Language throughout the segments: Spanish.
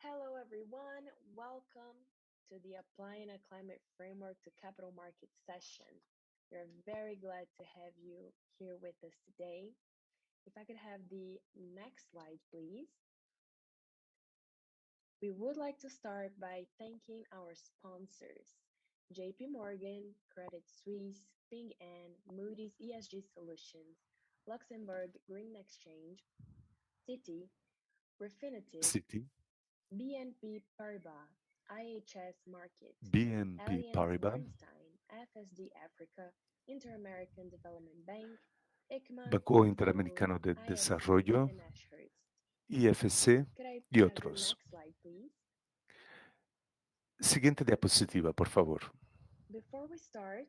Hello, everyone. Welcome to the Applying a Climate Framework to Capital Markets session. We're very glad to have you here with us today. If I could have the next slide, please. We would like to start by thanking our sponsors, JP Morgan, Credit Suisse, Ping An, Moody's ESG Solutions, Luxembourg Green Exchange, Citi, Refinitiv, Citi, BNP Paribas, IHS Markit, BNP Paribas, AllianceBernstein, FSD Africa, Inter-American Development Bank, ICMA, Banco Google, Interamericano de IFC, Desarrollo, and Ashurst. IFC Could I y have the otros. next slide, please? Siguiente diapositiva, por favor. Before we start,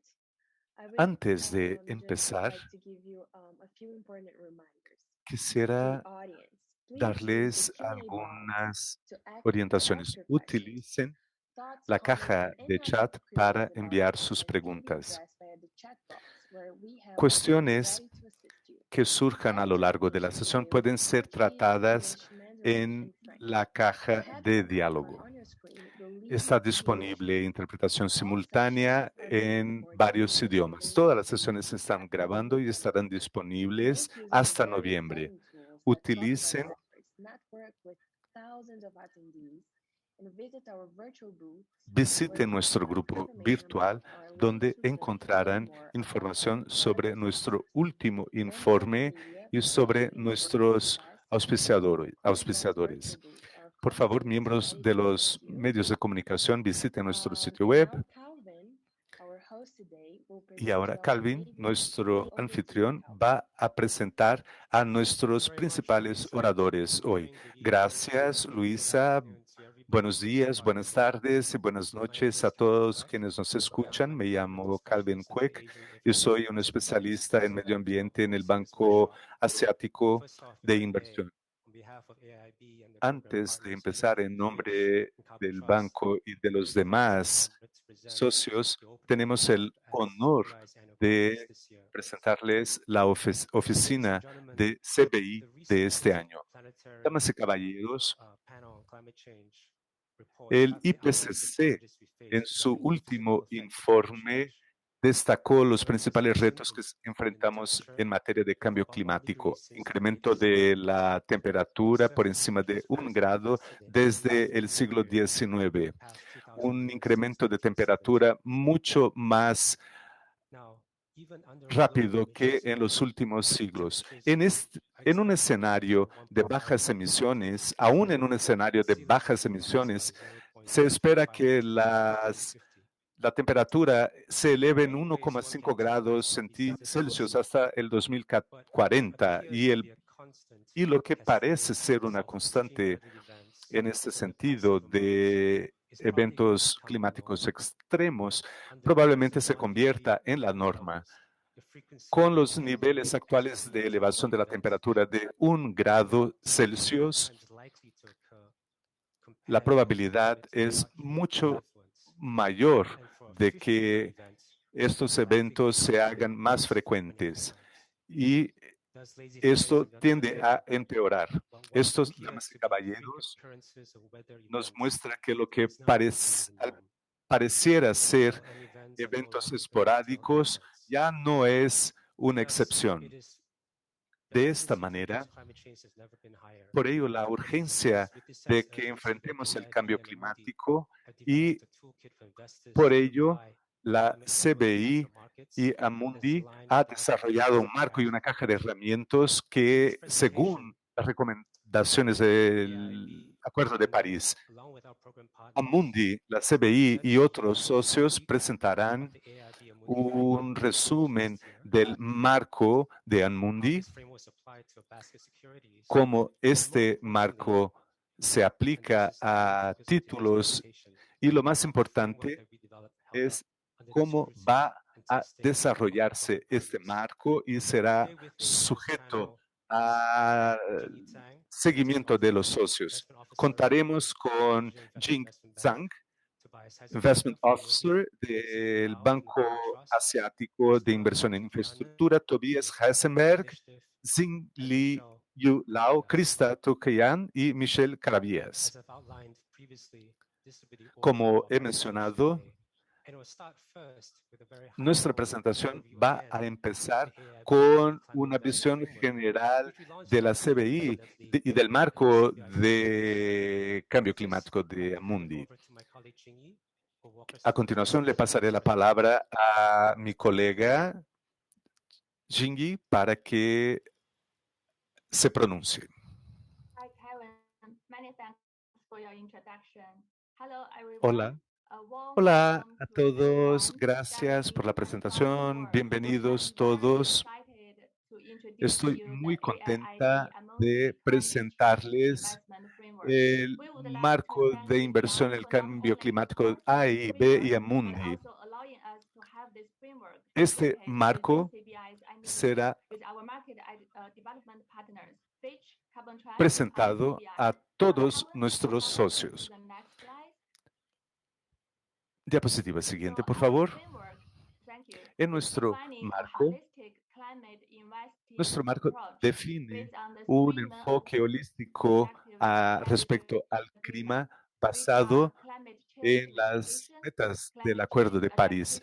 I would Antes de just empezar, like to give you a few important reminders. For the quisiera audience, please use the darles Q&A box algunas to ask orientaciones. your questions. Utilicen Thoughts, la comments, caja and de any other chat queries para about our enviar sus topic can be preguntas. addressed via the chat box, where we have a team Cuestiones ready to assist you. que surjan a lo Edited largo de la features sesión today will pueden be ser Portuguese, tratadas English, Mandarin, en and French. la The caja de headphone icon diálogo. on your screen will lead you Está to the disponible English room. interpretación All sessions simultánea are being en recorded varios and will idiomas. remain Todas las archived sesiones se for están at least grabando y 1 estarán year. disponibles Make use of the hasta various noviembre. vetting tools that Spotify Utilicen offers. Network with thousands of attendees and visit our virtual booths where Visiten you will nuestro find grupo information virtual about our donde latest research and learn encontrarán more about our información sobre product nuestro sponsors. último Members of the informe media y who wish sobre to engage in the nuestros class please join the virtual auspiciadores. booth. Our Por favor, coordinators are miembros ready de to los assist you. medios de comunicación, visiten nuestro sitio And web. now Calvin, our host today, will Y present ahora you our Calvin, main nuestro speakers. Over to you, anfitrión, Calvin. va a presentar a nuestros principales oradores hoy. Gracias, Luisa. Buenos días, buenas tardes y buenas noches a todos quienes nos escuchan. Me llamo Calvin Quick y soy un especialista en medio ambiente en el Banco Asiático de Inversión. Antes de empezar, en nombre del banco y de los demás socios, tenemos el honor de presentarles la oficina de CBI de este año. Damas y caballeros, el IPCC en su último informe destacó los principales retos que enfrentamos en materia de cambio climático: incremento de la temperatura por encima de 1 grado desde el siglo XIX, un incremento de temperatura mucho más rápido que en los últimos siglos. En un escenario de bajas emisiones, aún en un escenario de bajas emisiones, se espera que la temperatura se eleve en 1,5 grados Celsius hasta el 2040 y lo que parece ser una constante en este sentido de eventos climáticos extremos probablemente se convierta en la norma. Con los niveles actuales de elevación de la temperatura de 1 grado Celsius, la probabilidad es mucho mayor de que estos eventos se hagan más frecuentes y esto tiende a empeorar. Estos, damas y caballeros, nos muestra que lo que pareciera ser eventos esporádicos ya no es una excepción. De esta manera, por ello, la urgencia de que enfrentemos el cambio climático y por ello la CBI y Amundi ha desarrollado un marco y una caja de herramientas que, según las recomendaciones del Acuerdo de París, Amundi, la CBI y otros socios presentarán un resumen del marco de Amundi, cómo este marco se aplica a títulos y lo más importante es cómo va a desarrollarse este marco y será sujeto a seguimiento de los socios. Contaremos con Jing Zhang, Investment Officer del Banco Asiático de Inversión en Infraestructura, Tobias Heisenberg, Xing Li Yu Lao, Krista Tokayan y Michelle Carabias. Como he mencionado, nuestra presentación va a empezar con una visión general de la CBI y del marco de cambio climático de Amundi. A continuación, le pasaré la palabra a mi colega Jingyi para que se pronuncie. Hi, Kevin. Many thanks for your introduction. Hello, everyone. Hola. Hola a todos, gracias por la presentación, bienvenidos todos. Estoy muy contenta de presentarles el marco de inversión en el cambio climático AIB y Amundi. Este marco será presentado a todos nuestros socios. Diapositiva siguiente, por favor. En nuestro marco define un enfoque holístico respecto al clima basado en las metas del Acuerdo de París: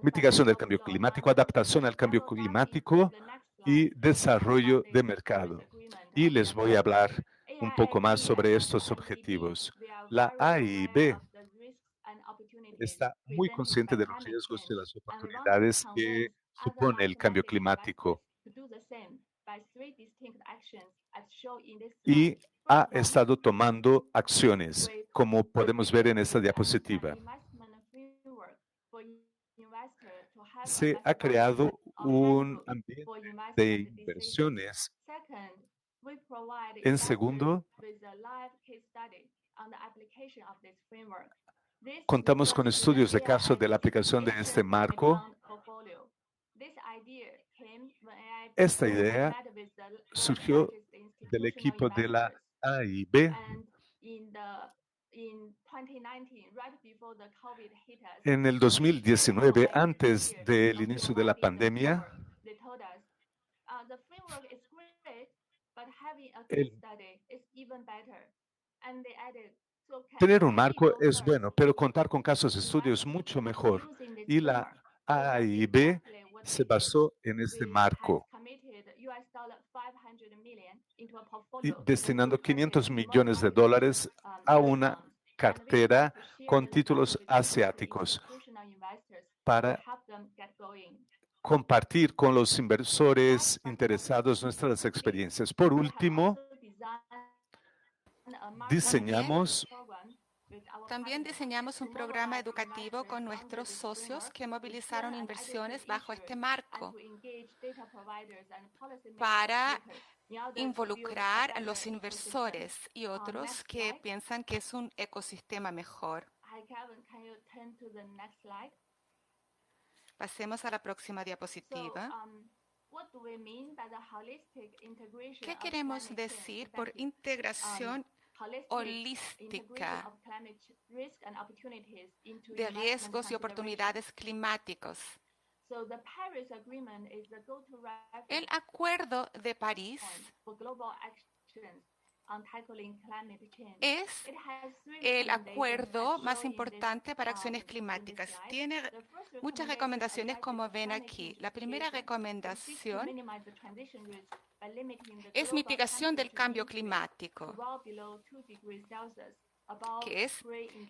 mitigación del cambio climático, adaptación al cambio climático y desarrollo de mercado. Y les voy a hablar un poco más sobre estos objetivos. La AIB está muy consciente de los riesgos y las oportunidades que supone el cambio climático y ha estado tomando acciones, como podemos ver en esta diapositiva. Se ha creado un ambiente de inversiones. En segundo, contamos con estudios de caso de la aplicación de este marco. Esta idea surgió del equipo de la AIB en el 2019, antes del inicio de la pandemia. Tener un marco es bueno, pero contar con casos de estudio es mucho mejor. Y la AIB se basó en este marco, destinando $500 millones a una cartera con títulos asiáticos para compartir con los inversores interesados nuestras experiencias. Por último, También diseñamos un programa educativo con nuestros socios que movilizaron inversiones bajo este marco para involucrar a los inversores y otros que piensan que es un ecosistema mejor. Pasemos a la próxima diapositiva. ¿Qué queremos decir por integración holística de riesgos y oportunidades climáticos? El Acuerdo de París es el acuerdo más importante para acciones climáticas. Tiene muchas recomendaciones, como ven aquí. La primera recomendación es mitigación del cambio climático,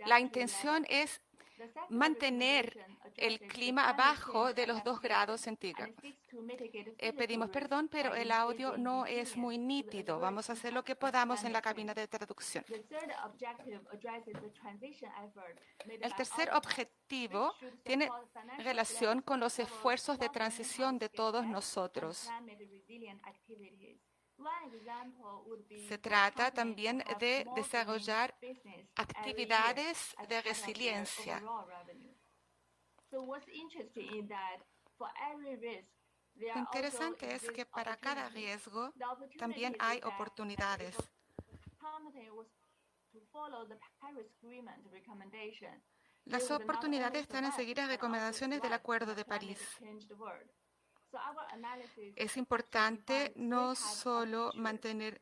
la intención es mantener el clima abajo de los 2 grados centígrados. Pedimos perdón, pero el audio no es muy nítido. Vamos a hacer lo que podamos en la cabina de traducción. El tercer objetivo tiene relación con los esfuerzos de transición de todos nosotros. Se trata también de desarrollar actividades de resiliencia. Lo interesante es que para cada riesgo también hay oportunidades. Las oportunidades están en seguir las recomendaciones del Acuerdo de París. Es importante no solo mantener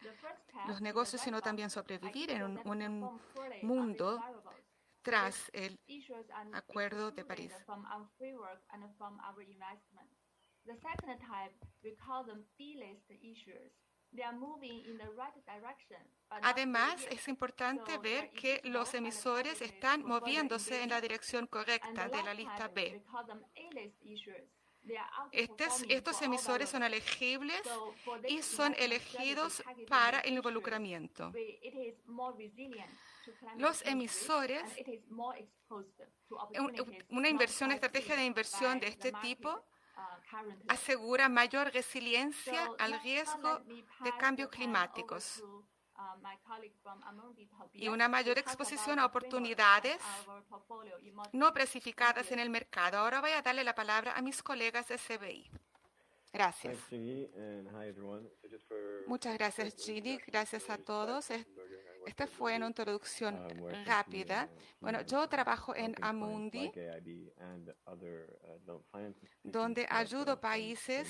los negocios, sino también sobrevivir en un mundo tras el Acuerdo de París. Además, es importante ver que los emisores están moviéndose en la dirección correcta de la lista B. Estos emisores son elegibles y son elegidos para el involucramiento. Los emisores, una estrategia de inversión de este tipo asegura mayor resiliencia al riesgo de cambios climáticos y una mayor exposición a oportunidades no precificadas en el mercado. Ahora voy a darle la palabra a mis colegas de CBI. Gracias. Muchas gracias, Ginny. Gracias a todos. Esta fue una introducción rápida. Bueno, yo trabajo en Amundi, donde ayudo países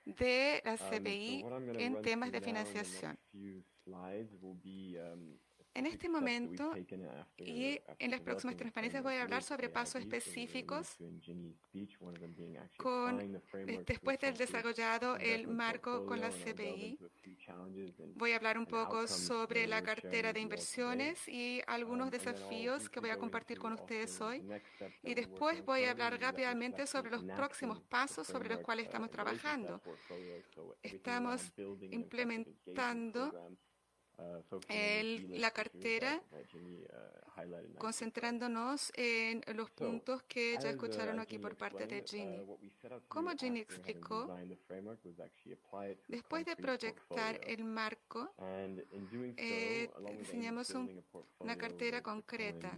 de la CBI en temas de financiación. En este momento y en las próximas transparencias voy a hablar sobre pasos específicos después del desarrollado el marco con la CBI. Voy a hablar un poco sobre la cartera de inversiones y algunos desafíos que voy a compartir con ustedes hoy. Y después voy a hablar rápidamente sobre los próximos pasos sobre los cuales estamos trabajando. Estamos implementando la cartera, concentrándonos en los puntos que ya escucharon aquí por parte de Ginny. Como Ginny explicó, después de proyectar el marco, diseñamos una cartera concreta.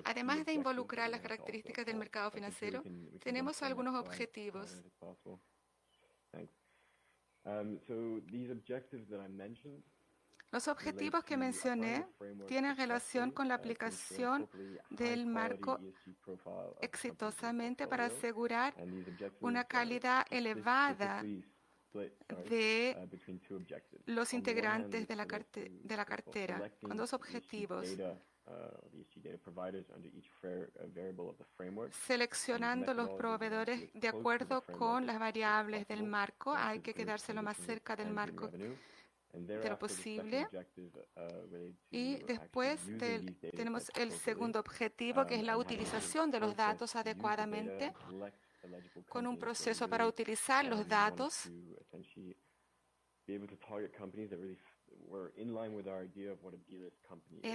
Además de involucrar las características del mercado financiero, tenemos algunos objetivos. Los objetivos que mencioné tienen relación con la aplicación del marco exitosamente para asegurar una calidad elevada de los integrantes de la cartera, con dos objetivos. Seleccionando los proveedores de acuerdo con las variables del marco, hay que quedarse lo más cerca del marco de lo posible. Y después tenemos el segundo objetivo, que es la utilización de los datos adecuadamente, con un proceso para utilizar los datos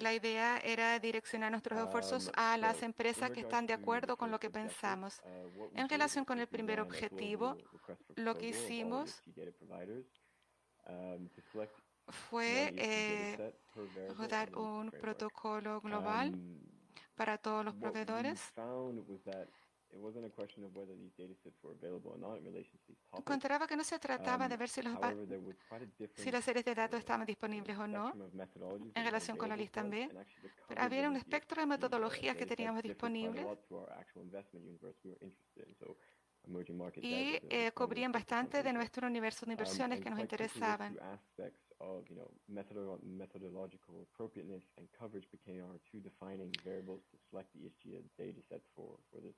la idea era direccionar nuestros esfuerzos a las empresas que están de acuerdo con lo que pensamos. En relación con el primer objetivo, lo que hicimos fue rodar un protocolo global para todos los proveedores. Encontraba que no se trataba de ver si las series de datos estaban disponibles o no en relación con la lista B, pero había un espectro de metodologías que teníamos disponibles y cubrían bastante de nuestro universo de inversiones que nos interesaban.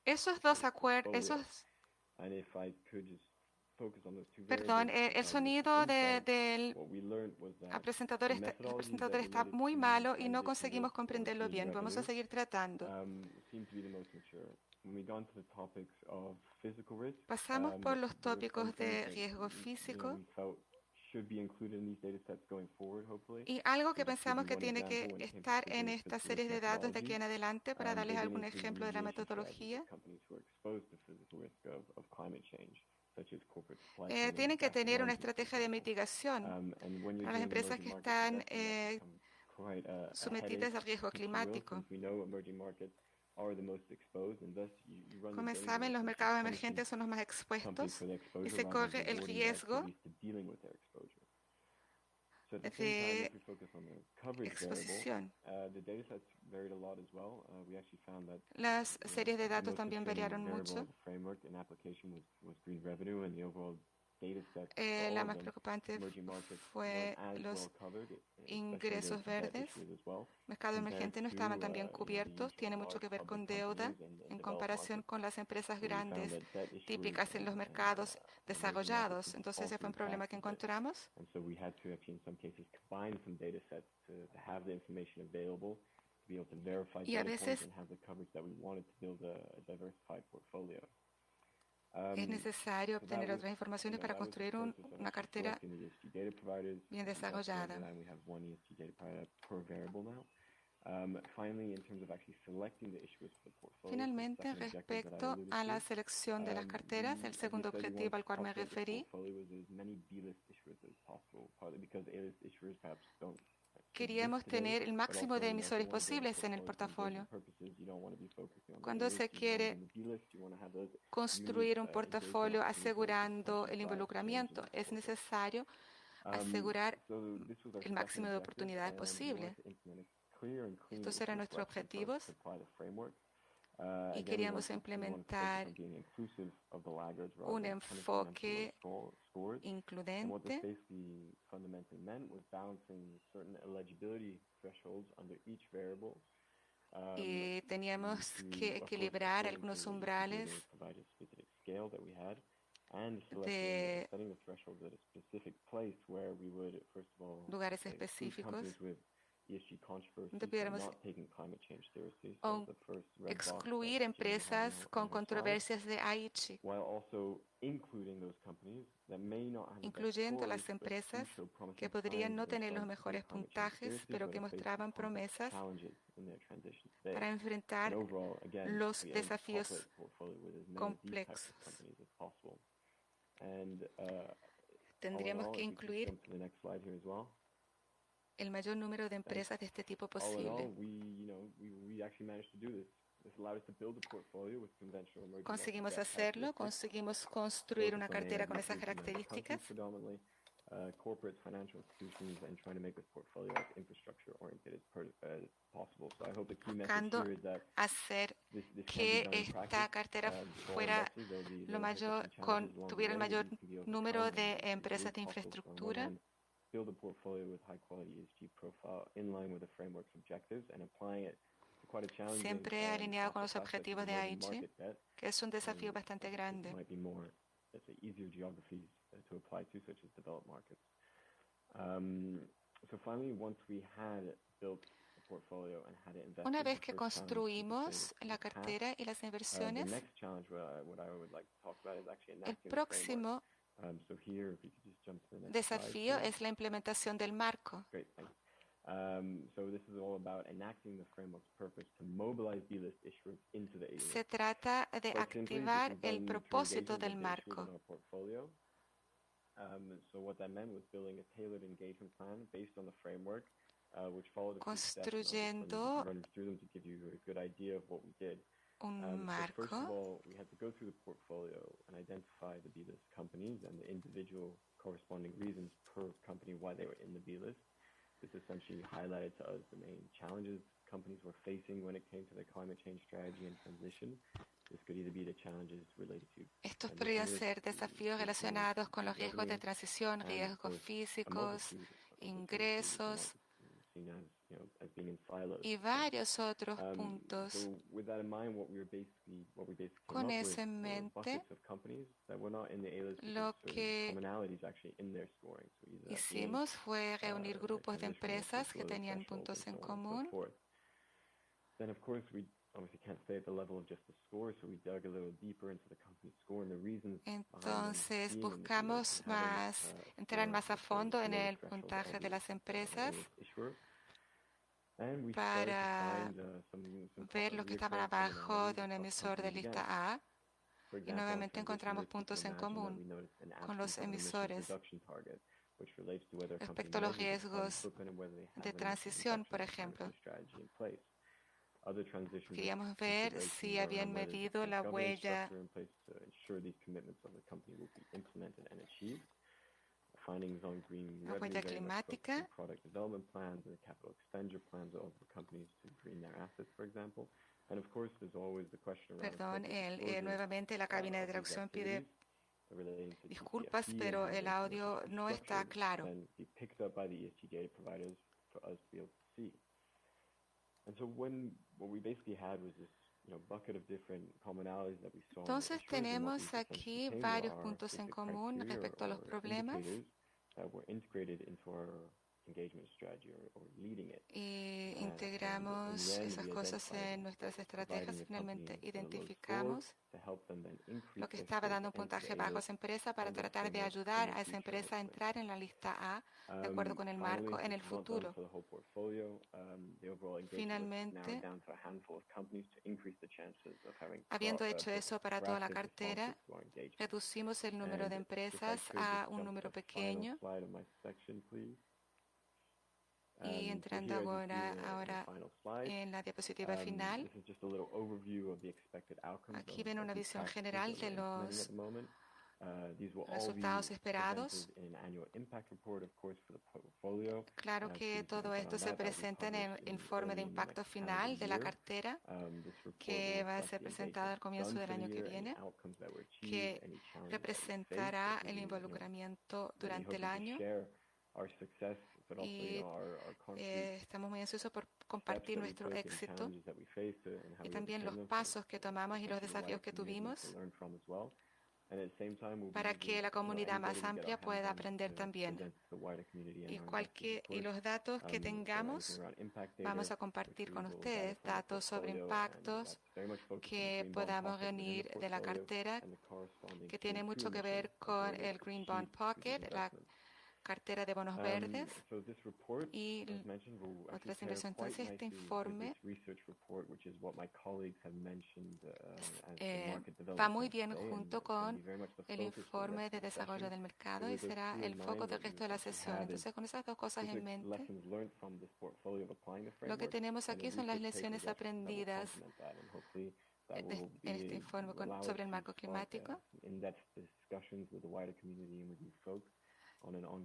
Esos dos acuerdos, perdón, el sonido del presentador está muy malo y no conseguimos comprenderlo bien. Vamos a seguir tratando. Pasamos por los tópicos de riesgo físico y algo que pensamos que tiene que estar en esta serie de datos de aquí en adelante, para darles algún ejemplo de la metodología. Tienen que tener una estrategia de mitigación para las empresas que están sometidas al riesgo climático. Como saben, los mercados emergentes son los más expuestos y se corre el riesgo de exposición. Las series de datos también variaron mucho. La más preocupante fue los ingresos verdes. Mercado emergente no estaban tan bien cubiertos. Tiene mucho que ver con deuda en comparación con las empresas grandes típicas en los mercados desarrollados. Entonces ese fue un problema que encontramos. Y a veces es necesario obtener otras informaciones para construir una cartera bien desarrollada. Finalmente, respecto a la selección de las carteras, el segundo objetivo al cual me referí, queríamos tener el máximo de emisores posibles en el portafolio. Cuando se quiere construir un portafolio asegurando el involucramiento, es necesario asegurar el máximo de oportunidades posibles. Estos eran nuestros objetivos y queríamos implementar un enfoque incluyente y teníamos que equilibrar algunos umbrales de lugares específicos donde pudiéramos excluir empresas con controversias de Aichi, incluyendo las empresas que podrían no tener los mejores puntajes, pero que mostraban promesas para enfrentar los desafíos complejos. Tendríamos que incluir el mayor número de empresas de este tipo posible. Conseguimos hacerlo, conseguimos construir una cartera con esas características, buscando hacer que esta cartera tuviera el mayor número de empresas de infraestructura, siempre alineado con los objetivos de Aichi, que es un desafío bastante grande. Una vez que construimos la cartera y las inversiones, el próximo desafío es la implementación del marco. Se trata de activar el propósito del marco. Construyendo un marco, This essentially highlighted to us the main challenges companies were facing when it came to their climate change strategy and transition. This could either be the challenges related to estos podrían ser desafíos relacionados con los riesgos de transición, riesgos físicos, ingresos y varios otros puntos. Con eso en mente, lo que hicimos fue reunir grupos de empresas que tenían puntos en común. Entonces buscamos entrar más a fondo en el puntaje de las empresas para ver lo que estaban abajo de un emisor de lista A, y nuevamente encontramos puntos en común con los emisores respecto a los riesgos de transición, por ejemplo. Queríamos ver si habían medido la huella La huella climática. Perdón, nuevamente la cabina de traducción pide disculpas, pero el audio no está claro. Entonces tenemos aquí varios puntos en común respecto a los problemas y integramos esas cosas en nuestras estrategias. Finalmente identificamos lo que estaba dando un puntaje bajo a esa empresa para tratar de ayudar a esa empresa a entrar en la lista A de acuerdo con el marco en el futuro. Finalmente, habiendo hecho eso para toda la cartera, reducimos el número de empresas a un número pequeño. Y entrando ahora en la diapositiva final, aquí ven una visión general de los resultados esperados. Claro que todo esto se presenta en el informe de impacto final de la cartera, que va a ser presentado al comienzo del año que viene, que representará el involucramiento durante el año. Y estamos muy ansiosos por compartir nuestro éxito y también los pasos que tomamos y los desafíos que tuvimos para que la comunidad más amplia pueda aprender también. Y los datos que tengamos, vamos a compartir con ustedes datos sobre impactos que podamos reunir de la cartera, que tiene mucho que ver con el Green Bond Pocket, la cartera de bonos verdes y otras inversiones. Entonces, este informe va muy bien junto con el informe de desarrollo del mercado y será el foco del resto de la sesión. Entonces, con esas dos cosas en mente, lo que tenemos aquí son las lecciones aprendidas en este informe sobre el marco climático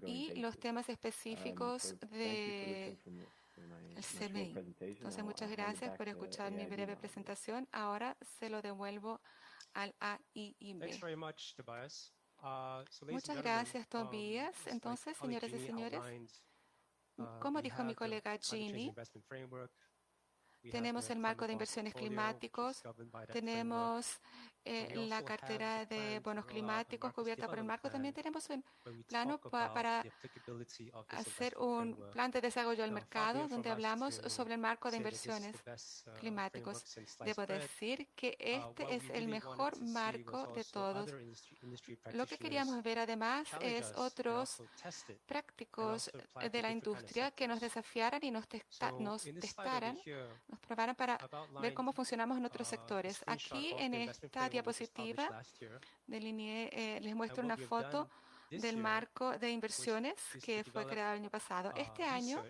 y los temas específicos del CMI. Entonces, muchas gracias por escuchar mi breve presentación. Ahora se lo devuelvo al AIIB. Muchas gracias, Tobias. Entonces, señoras y señores, como dijo mi colega Jeannie, tenemos el marco de inversiones climáticos, tenemos la cartera de bonos climáticos cubierta por el marco. También tenemos un plano para hacer un plan de desarrollo del mercado donde hablamos sobre el marco de inversiones climáticos. Debo decir que este es el mejor marco de todos. Lo que queríamos ver además es otros prácticos de la industria que nos desafiaran y nos testaran, nos probaran para ver cómo funcionamos en otros sectores. Aquí en esta diapositiva les muestro una foto del marco de inversiones que fue creado el año pasado. Este año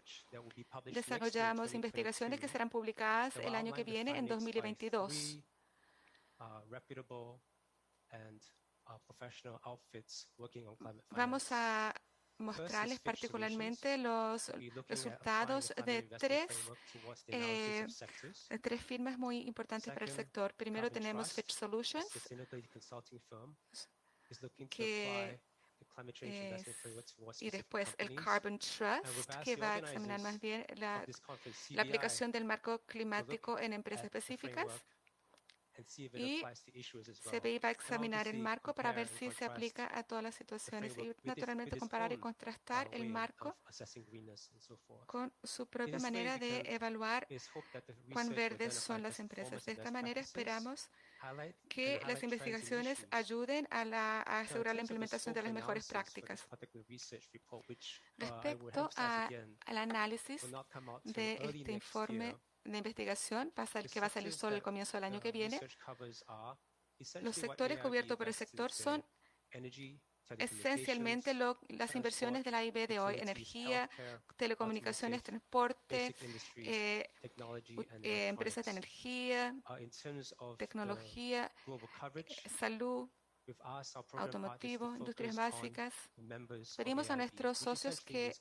desarrollamos investigaciones que serán publicadas el año que viene, en 2022. Vamos a mostrarles particularmente los resultados de tres firmas muy importantes para el sector. Primero tenemos Fitch Solutions, y después el Carbon Trust, que va a examinar más bien la aplicación del marco climático en empresas específicas. Y CBI va a examinar el marco para ver si se aplica a todas las situaciones y naturalmente comparar y contrastar el marco con su propia manera de evaluar cuán verdes son las empresas. De esta manera esperamos que las investigaciones ayuden a asegurar la implementación de las mejores prácticas. Respecto al análisis de este informe de investigación que va a salir solo al comienzo del año que viene, los sectores cubiertos por el sector son esencialmente las inversiones de la AIB de hoy: energía, telecomunicaciones, transporte, empresas de energía, tecnología, salud, automotivo, industrias básicas. Pedimos a nuestros socios que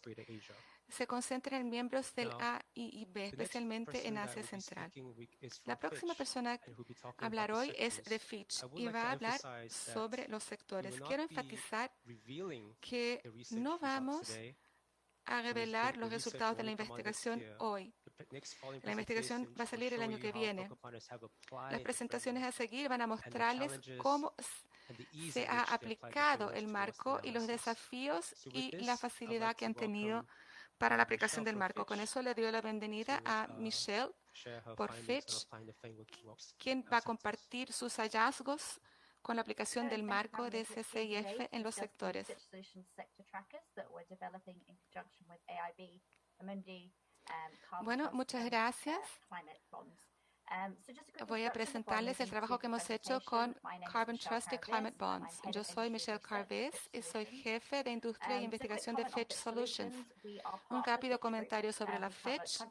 se concentren en miembros del A y B, especialmente en Asia Central. La próxima persona a hablar hoy es de Fitch y va a hablar sobre los sectores. Quiero enfatizar que no vamos a revelar los resultados de la investigación hoy. La investigación va a salir el año que viene. Las presentaciones a seguir van a mostrarles cómo se ha aplicado el marco y los desafíos y la facilidad que han tenido para la aplicación del marco. Con eso le doy la bienvenida a Michelle por Fitch, quien va a compartir sus hallazgos con la aplicación del marco de CCIF en los sectores. Bueno, muchas gracias. Voy a presentarles el trabajo que hemos hecho con Carbon Trust y Climate Bonds. Yo soy Michelle Carvez y soy jefe de Industria e Investigación de Fitch Solutions. Un rápido comentario sobre la Fitch.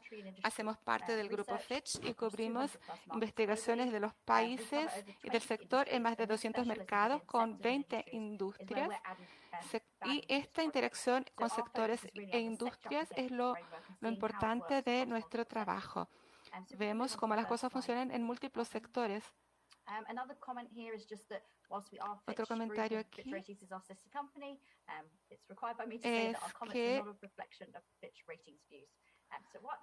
Hacemos parte del grupo Fitch y cubrimos investigaciones de los países y del sector en más de 200 mercados con 20 industrias. Y esta interacción con sectores e industrias es lo importante de nuestro trabajo. Vemos cómo las cosas funcionan en múltiples sectores. Otro comentario aquí es que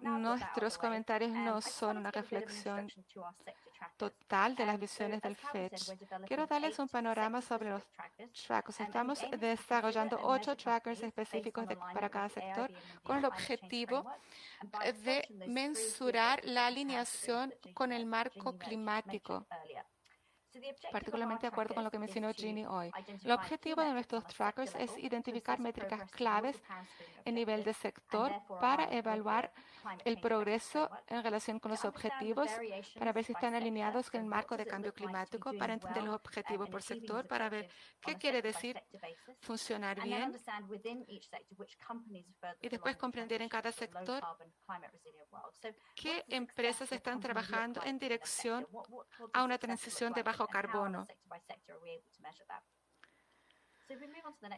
nuestros comentarios no son una reflexión total de las visiones del Fitch. Quiero darles un panorama sobre los trackers. Estamos desarrollando 8 trackers específicos para cada sector con el objetivo de mensurar la alineación con el marco climático, particularmente de acuerdo con lo que mencionó Ginny hoy. El objetivo de nuestros trackers es identificar métricas claves en nivel de sector para evaluar el progreso en relación con los objetivos, para ver si están alineados con el marco de cambio climático, para entender los objetivos por sector, para ver qué quiere decir funcionar bien y después comprender en cada sector qué empresas están trabajando en dirección a una transición de bajo carbono.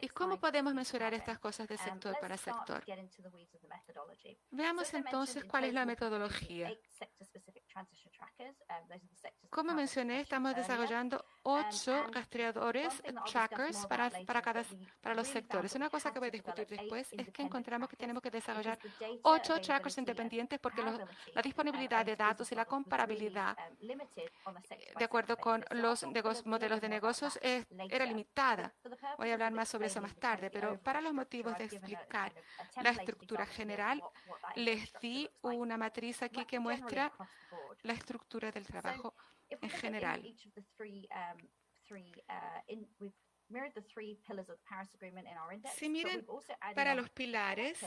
¿Y cómo podemos mesurar estas cosas de sector para sector? Veamos entonces cuál es la metodología. Como mencioné, estamos desarrollando 8 rastreadores, trackers para los sectores. Una cosa que voy a discutir después es que encontramos que tenemos que desarrollar 8 trackers independientes porque la disponibilidad de datos y la comparabilidad, de acuerdo con los modelos de negocios, era limitada. Voy a hablar más sobre eso más tarde, pero para los motivos de explicar la estructura general, les di una matriz aquí que muestra la estructura del trabajo en general. Si miren para los pilares,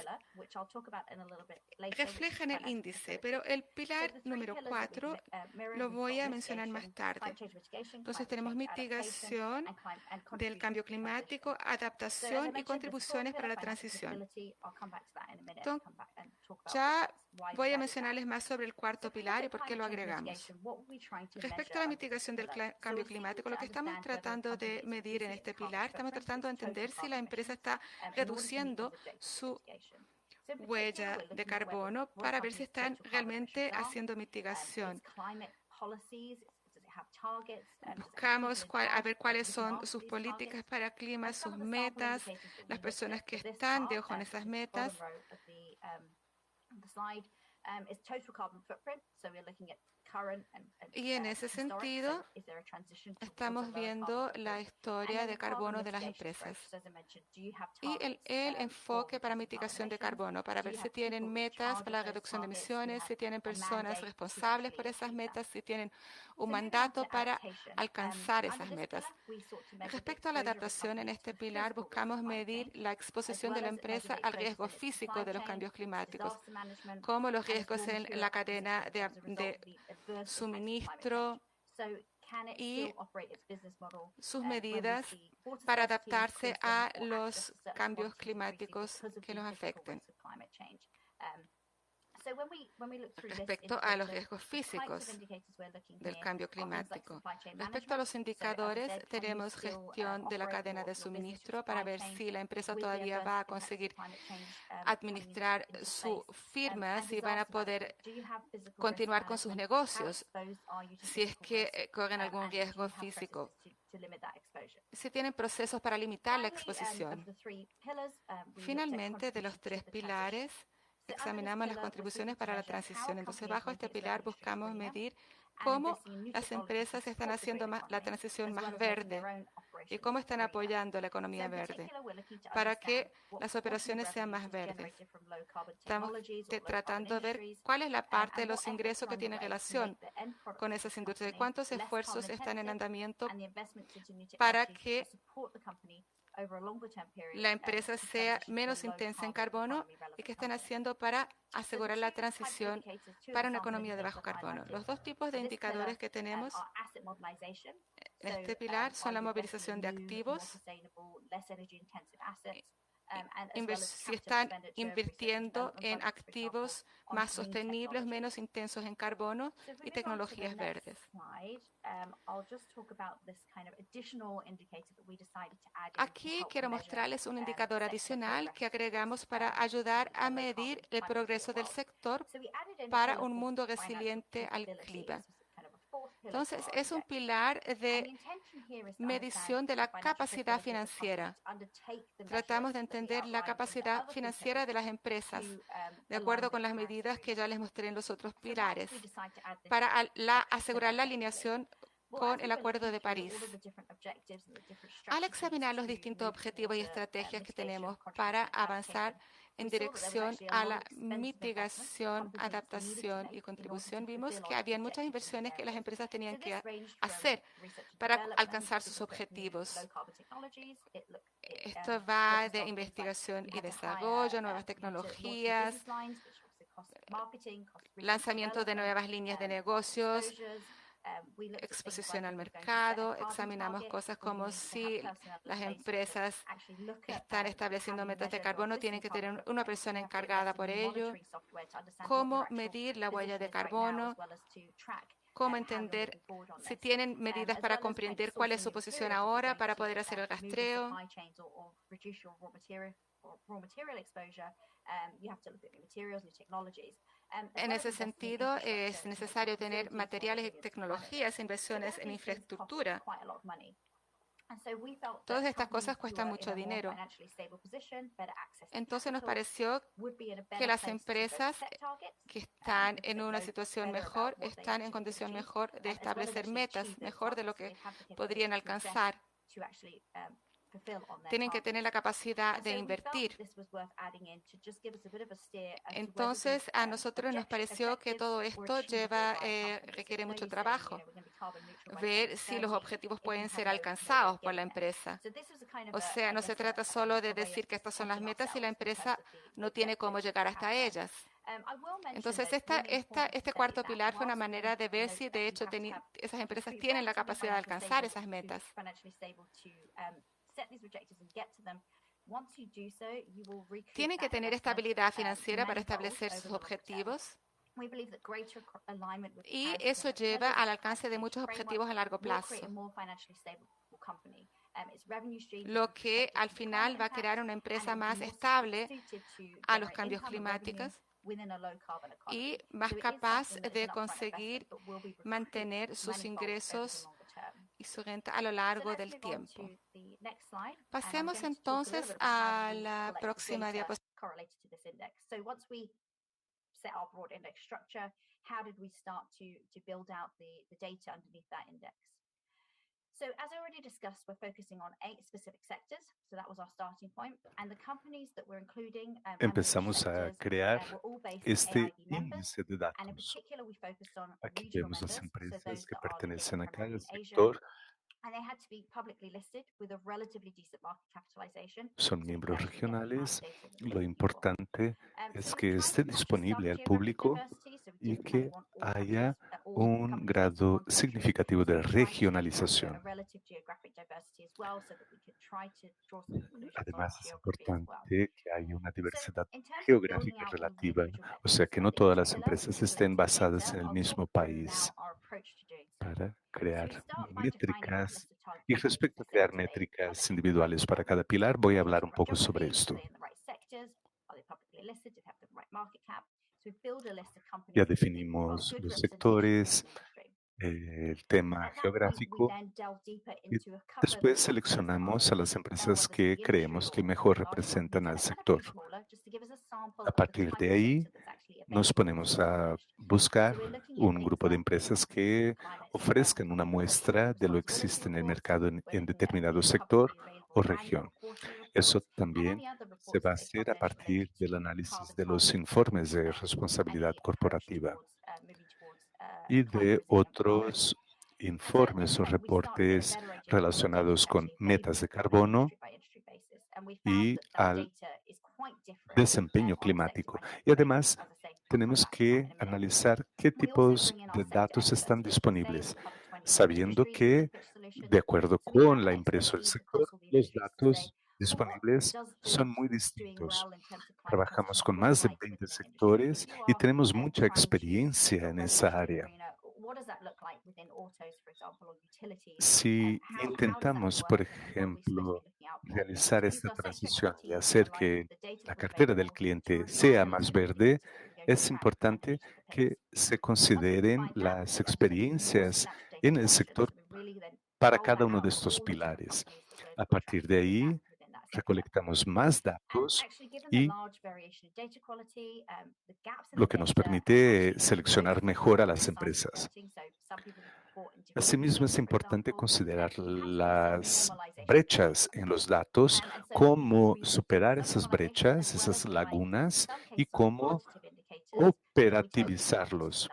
reflejan el índice, pero el pilar número 4 lo voy a mencionar más tarde. Entonces tenemos mitigación del cambio climático, adaptación y contribuciones para la transición. Entonces, ya voy a mencionarles más sobre el cuarto pilar y por qué lo agregamos. Respecto a la mitigación del cambio climático, lo que estamos tratando de medir en este pilar, estamos tratando de entender si la empresa está reduciendo su huella de carbono para ver si están realmente haciendo mitigación. Buscamos a ver cuáles son sus políticas para clima, sus metas, las personas que están de ojo en esas metas. Y en ese sentido, estamos viendo la historia de carbono de las empresas y el enfoque para mitigación de carbono, para ver si tienen metas para la reducción de emisiones, si tienen personas responsables por esas metas, si tienen un mandato para alcanzar esas metas. Respecto a la adaptación, en este pilar buscamos medir la exposición de la empresa al riesgo físico de los cambios climáticos, como los riesgos en la cadena de suministro y sus medidas para adaptarse a los cambios climáticos que nos afecten. respecto a los riesgos físicos del cambio climático. Respecto a los indicadores, tenemos gestión de la cadena de suministro para ver si la empresa todavía va a conseguir administrar su firma, si van a poder continuar con sus negocios, si es que corren algún riesgo físico, si tienen procesos para limitar la exposición. Finalmente, de los 3 pilares, examinamos las contribuciones para la transición. Entonces, bajo este pilar buscamos medir cómo las empresas están haciendo la transición más verde y cómo están apoyando la economía verde para que las operaciones sean más verdes. Estamos tratando de ver cuál es la parte de los ingresos que tiene relación con esas industrias y cuántos esfuerzos están en andamiento para que la empresa sea menos intensa en carbono y qué están haciendo para asegurar la transición para una economía de bajo carbono. Los 2 tipos de indicadores que tenemos en este pilar son la movilización de activos, si están invirtiendo en activos más sostenibles, menos intensos en carbono y tecnologías verdes. Aquí quiero mostrarles un indicador adicional que agregamos para ayudar a medir el progreso del sector para un mundo resiliente al clima. Entonces, es un pilar de medición de la capacidad financiera. Tratamos de entender la capacidad financiera de las empresas, de acuerdo con las medidas que ya les mostré en los otros pilares, para asegurar la alineación con el Acuerdo de París. Al examinar los distintos objetivos y estrategias que tenemos para avanzar en dirección a la mitigación, adaptación y contribución, vimos que había muchas inversiones que las empresas tenían que hacer para alcanzar sus objetivos. Esto va de investigación y desarrollo, nuevas tecnologías, lanzamiento de nuevas líneas de negocios, exposición al mercado. Examinamos cosas como si las empresas están estableciendo metas de carbono, tienen que tener una persona encargada por ello, cómo medir la huella de carbono, cómo entender si tienen medidas para comprender cuál es su posición ahora para poder hacer el rastreo. En ese sentido, es necesario tener materiales y tecnologías, inversiones en infraestructura. Todas estas cosas cuestan mucho dinero. Entonces nos pareció que las empresas que están en una situación mejor, están en condición mejor de establecer metas, mejor de lo que podrían alcanzar. Tienen que tener la capacidad de invertir. Entonces, a nosotros nos pareció que todo esto requiere mucho trabajo. Ver si los objetivos pueden ser alcanzados por la empresa. O sea, no se trata solo de decir que estas son las metas si la empresa no tiene cómo llegar hasta ellas. Entonces, este cuarto pilar fue una manera de ver si de hecho esas empresas tienen la capacidad de alcanzar esas metas. Tienen que tener estabilidad financiera para establecer sus objetivos y eso lleva al alcance de muchos objetivos a largo plazo, lo que al final va a crear una empresa más estable a los cambios climáticos y más capaz de conseguir mantener sus ingresos y su renta a lo largo del tiempo. Pasemos entonces a la próxima diapositiva. So as I already discussed, we're focusing on 8 specific sectors. So that was our starting point. And the companies that we're including Empezamos a crear este índice de datos. Aquí vemos las empresas que pertenecen a cada sector Son miembros regionales. Lo importante es que esté disponible al público y que haya un grado significativo de regionalización. Además, es importante que haya una diversidad geográfica relativa, o sea, que no todas las empresas estén basadas en el mismo país para crear métricas. Y respecto a crear métricas individuales para cada pilar, voy a hablar un poco sobre esto. Ya definimos los sectores, el tema geográfico y después seleccionamos a las empresas que creemos que mejor representan al sector. A partir de ahí, nos ponemos a buscar un grupo de empresas que ofrezcan una muestra de lo que existe en el mercado en determinado sector o región. Eso también se va a hacer a partir del análisis de los informes de responsabilidad corporativa y de otros informes o reportes relacionados con metas de carbono y al desempeño climático. Y además, tenemos que analizar qué tipos de datos están disponibles, sabiendo que, de acuerdo con la empresa o el sector, los datos disponibles son muy distintos. Trabajamos con más de 20 sectores y tenemos mucha experiencia en esa área. Si intentamos, por ejemplo, realizar esta transición y hacer que la cartera del cliente sea más verde, es importante que se consideren las experiencias en el sector para cada uno de estos pilares. A partir de ahí, recolectamos más datos y lo que nos permite seleccionar mejor a las empresas. Asimismo, es importante considerar las brechas en los datos, cómo superar esas brechas, esas lagunas y cómo operativizarlos.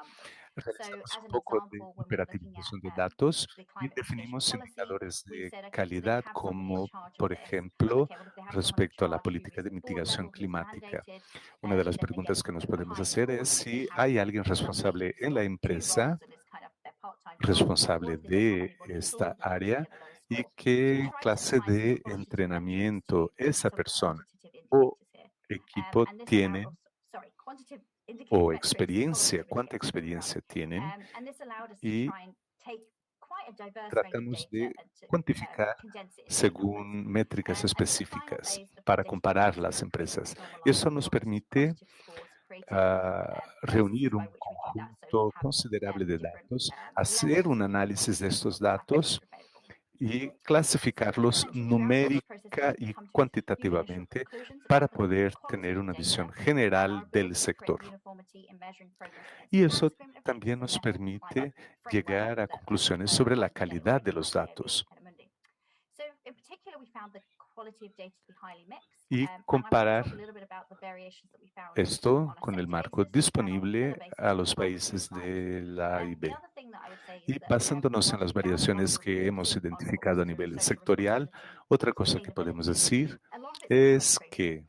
Realizamos un poco de operativización de datos y definimos indicadores de calidad como, por ejemplo, respecto a la política de mitigación climática. Una de las preguntas que nos podemos hacer es si hay alguien responsable en la empresa, responsable de esta área, y qué clase de entrenamiento esa persona o equipo tiene o experiencia, cuánta experiencia tienen, y tratamos de cuantificar según métricas específicas para comparar las empresas. Eso nos permite reunir un conjunto considerable de datos, hacer un análisis de estos datos y clasificarlos numérica y cuantitativamente para poder tener una visión general del sector. Y eso también nos permite llegar a conclusiones sobre la calidad de los datos y comparar esto con el marco disponible a los países de la AIB. Y basándonos en las variaciones que hemos identificado a nivel sectorial, otra cosa que podemos decir es que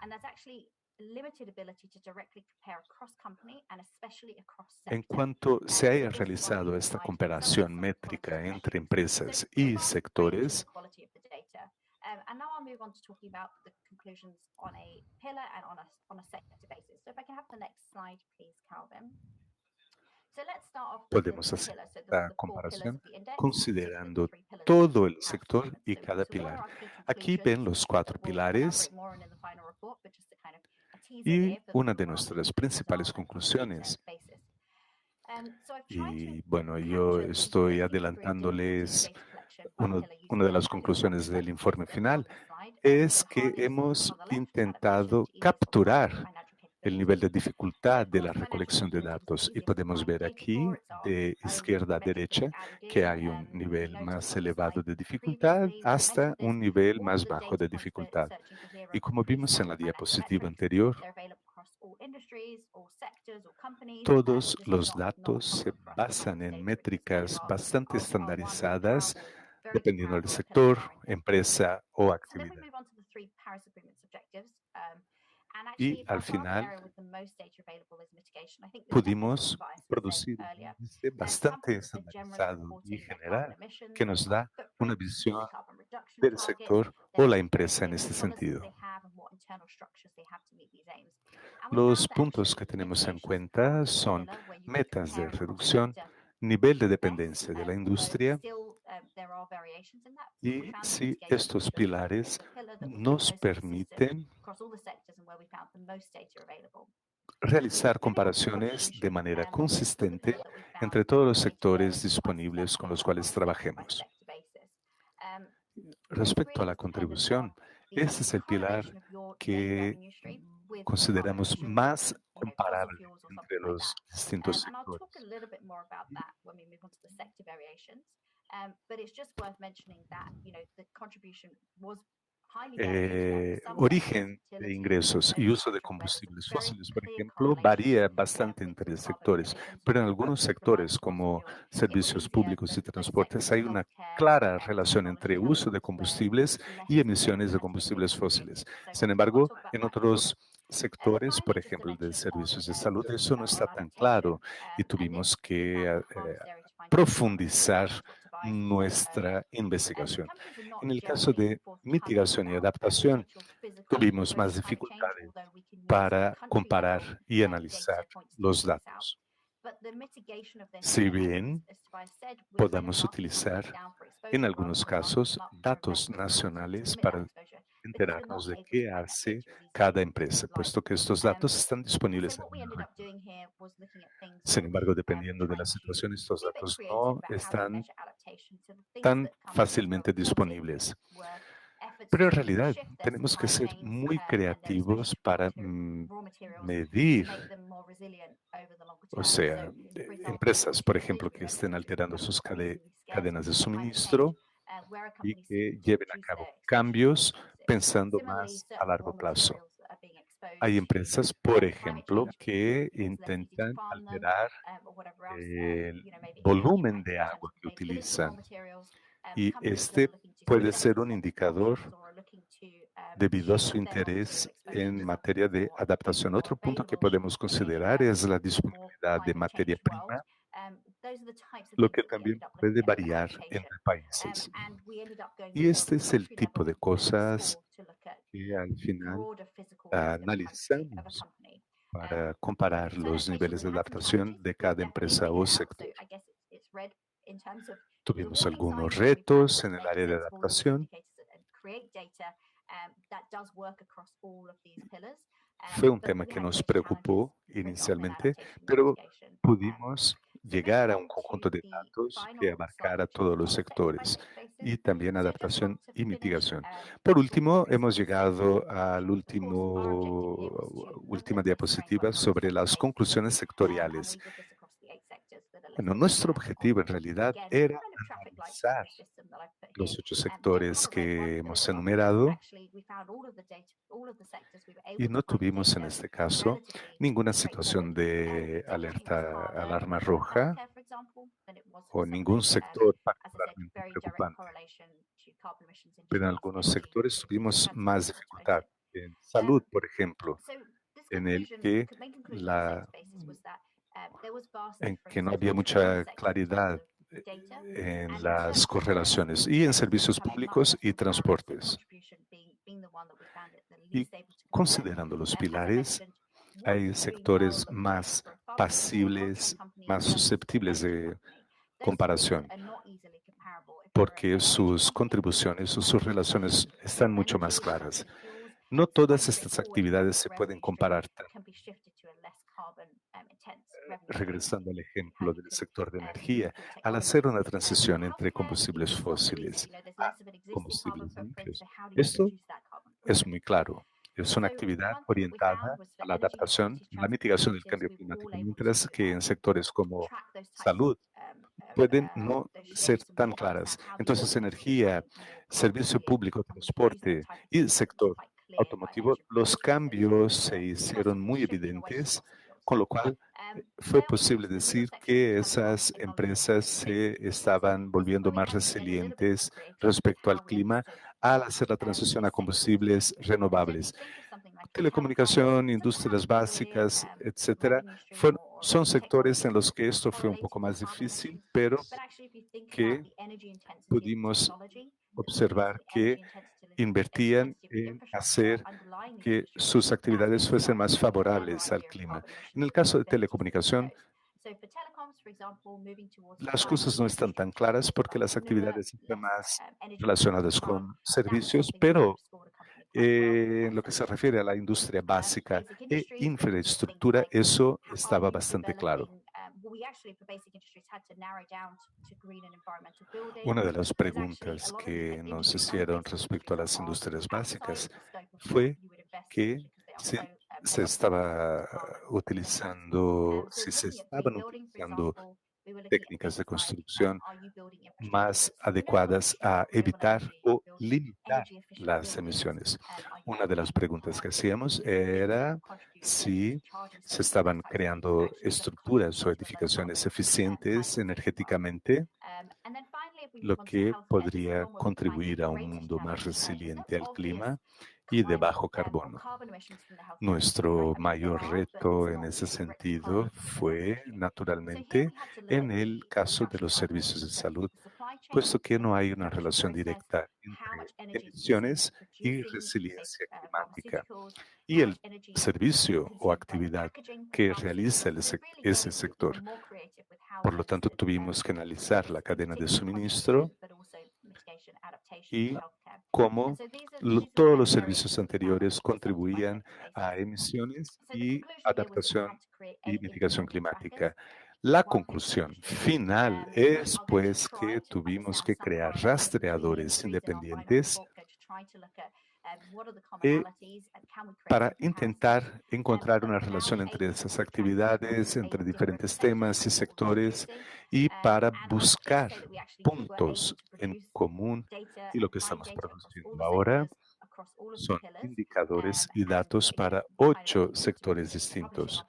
en cuanto se haya realizado esta comparación métrica entre empresas y sectores, podemos hacer esta comparación considerando todo el sector y cada pilar. Aquí ven los 4 pilares y una de nuestras principales conclusiones. Y bueno, yo estoy adelantándoles una de las conclusiones del informe final, es que hemos intentado capturar el nivel de dificultad de la recolección de datos y podemos ver aquí de izquierda a derecha que hay un nivel más elevado de dificultad hasta un nivel más bajo de dificultad. Y como vimos en la diapositiva anterior, todos los datos se basan en métricas bastante estandarizadas dependiendo del sector, empresa o actividad. Y al final pudimos producir un índice bastante estandarizado y general que nos da una visión del sector o la empresa en este sentido. Los puntos que tenemos en cuenta son metas de reducción, nivel de dependencia de la industria y si estos pilares nos permiten realizar comparaciones de manera consistente entre todos los sectores disponibles con los cuales trabajemos. Respecto a la contribución, este es el pilar que consideramos más comparable entre los distintos sectores. Origen de ingresos y uso de combustibles fósiles, por ejemplo, varía bastante entre sectores, pero en algunos sectores como servicios públicos y transportes hay una clara relación entre uso de combustibles y emisiones de combustibles fósiles. Sin embargo, en otros sectores, por ejemplo, el de servicios de salud, eso no está tan claro y tuvimos que profundizar nuestra investigación. En el caso de mitigación y adaptación, tuvimos más dificultades para comparar y analizar los datos. Si bien podamos utilizar en algunos casos datos nacionales para enterarnos de qué hace cada empresa, puesto que estos datos están disponibles en el región. Sin embargo, dependiendo de la situación, estos datos no están tan fácilmente disponibles. Pero en realidad tenemos que ser muy creativos para medir, o sea, empresas, por ejemplo, que estén alterando sus cadenas de suministro y que lleven a cabo cambios pensando más a largo plazo. Hay empresas, por ejemplo, que intentan alterar el volumen de agua que utilizan y este puede ser un indicador debido a su interés en materia de adaptación. Otro punto que podemos considerar es la disponibilidad de materia prima, lo que también puede variar entre países. Y este es el tipo de cosas que al final analizamos para comparar los niveles de adaptación de cada empresa o sector. Tuvimos algunos retos en el área de adaptación. Fue un tema que nos preocupó inicialmente, pero pudimos llegar a un conjunto de datos que abarcara todos los sectores y también adaptación y mitigación. Por último, hemos llegado a la última diapositiva sobre las conclusiones sectoriales. Bueno, nuestro objetivo en realidad era analizar los 8 sectores que hemos enumerado y no tuvimos en este caso ninguna situación de alarma roja o ningún sector particularmente preocupante. Pero en algunos sectores tuvimos más dificultad. En salud, por ejemplo, en el que no había mucha claridad en las correlaciones y en servicios públicos y transportes. Y considerando los pilares, hay sectores más pasibles, más susceptibles de comparación, porque sus contribuciones o sus relaciones están mucho más claras. No todas estas actividades se pueden comparar. Regresando al ejemplo del sector de energía, al hacer una transición entre combustibles fósiles a combustibles limpios, esto es muy claro. Es una actividad orientada a la adaptación y la mitigación del cambio climático, mientras que en sectores como salud pueden no ser tan claras. Entonces, energía, servicio público, transporte y el sector automotivo, los cambios se hicieron muy evidentes con lo cual fue posible decir que esas empresas se estaban volviendo más resilientes respecto al clima al hacer la transición a combustibles renovables. Telecomunicación, industrias básicas, etcétera, son sectores en los que esto fue un poco más difícil, pero que pudimos observar que invertían en hacer que sus actividades fuesen más favorables al clima. En el caso de telecomunicación, las cosas no están tan claras porque las actividades están más relacionadas con servicios, pero en lo que se refiere a la industria básica e infraestructura, eso estaba bastante claro. Una de las preguntas que nos hicieron respecto a las industrias básicas fue que si se estaban utilizando técnicas de construcción más adecuadas a evitar o limitar las emisiones. Una de las preguntas que hacíamos era si se estaban creando estructuras o edificaciones eficientes energéticamente, lo que podría contribuir a un mundo más resiliente al clima y de bajo carbono. Nuestro mayor reto en ese sentido fue, naturalmente, en el caso de los servicios de salud, puesto que no hay una relación directa entre emisiones y resiliencia climática. Y el servicio o actividad que realiza ese sector. Por lo tanto, tuvimos que analizar la cadena de suministro y cómo todos los servicios anteriores contribuían a emisiones y adaptación y mitigación climática. La conclusión final es, pues, que tuvimos que crear rastreadores independientes para intentar encontrar una relación entre esas actividades, entre diferentes temas y sectores, y para buscar puntos en común. Y lo que estamos produciendo ahora son indicadores y datos para 8 sectores distintos.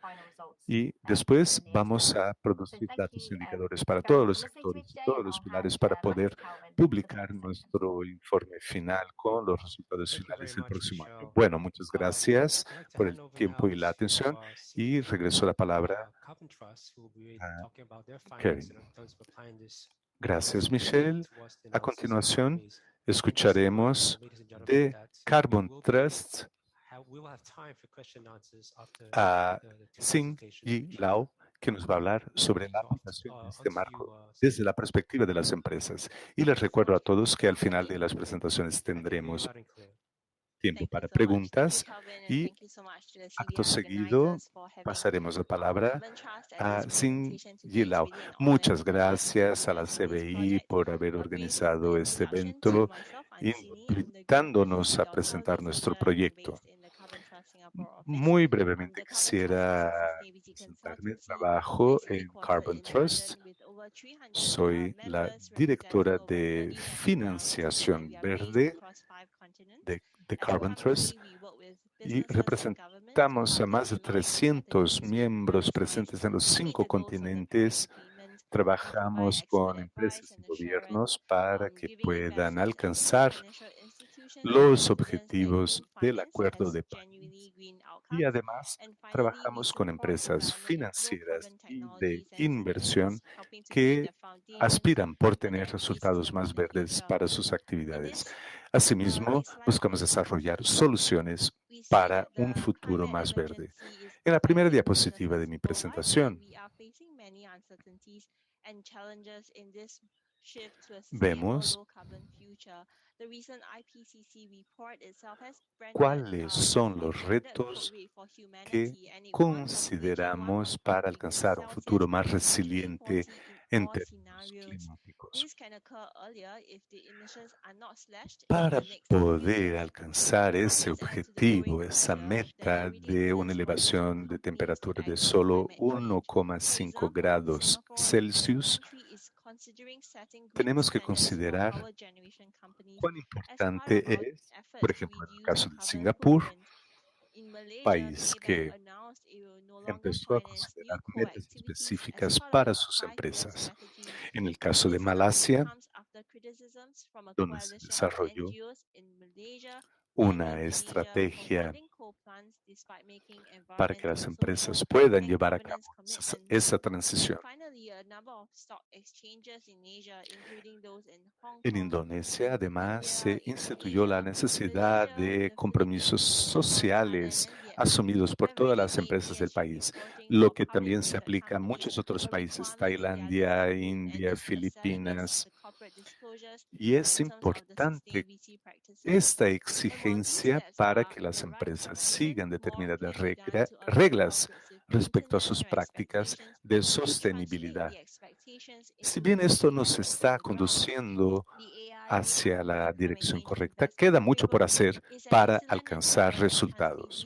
Y después vamos a producir datos e indicadores para todos los sectores y todos los pilares para poder publicar nuestro informe final con los resultados finales el próximo año. Bueno, muchas gracias por el tiempo y la atención y regreso la palabra a Kevin. Gracias, Michelle. A continuación, escucharemos de Carbon Trust a Xin-Yi Lau, que nos va a hablar sobre la aplicación de este marco desde la perspectiva de las empresas. Y les recuerdo a todos que al final de las presentaciones tendremos tiempo para preguntas y acto seguido pasaremos la palabra a Xin-Yi Lau. Muchas gracias a la CBI por haber organizado este evento, invitándonos a presentar nuestro proyecto. Muy brevemente quisiera presentarme. Trabajo en Carbon Trust. Soy la directora de financiación verde de Carbon Trust y representamos a más de 300 miembros presentes en los 5 continentes. Trabajamos con empresas y gobiernos para que puedan alcanzar los objetivos del Acuerdo de París. Y además trabajamos con empresas financieras y de inversión que aspiran por tener resultados más verdes para sus actividades. Asimismo, buscamos desarrollar soluciones para un futuro más verde. En la primera diapositiva de mi presentación, vemos cuáles son los retos que consideramos para alcanzar un futuro más resiliente en términos climáticos. Para poder alcanzar ese objetivo, esa meta de una elevación de temperatura de solo 1,5 grados Celsius, tenemos que considerar cuán importante es, por ejemplo, en el caso de Singapur, país que empezó a considerar metas específicas para sus empresas. En el caso de Malasia, donde se desarrolló una estrategia para que las empresas puedan llevar a cabo esa transición. En Indonesia, además, se instituyó la necesidad de compromisos sociales asumidos por todas las empresas del país, lo que también se aplica a muchos otros países, Tailandia, India, Filipinas. Y es importante esta exigencia para que las empresas sigan determinadas reglas respecto a sus prácticas de sostenibilidad. Si bien esto nos está conduciendo hacia la dirección correcta, queda mucho por hacer para alcanzar resultados.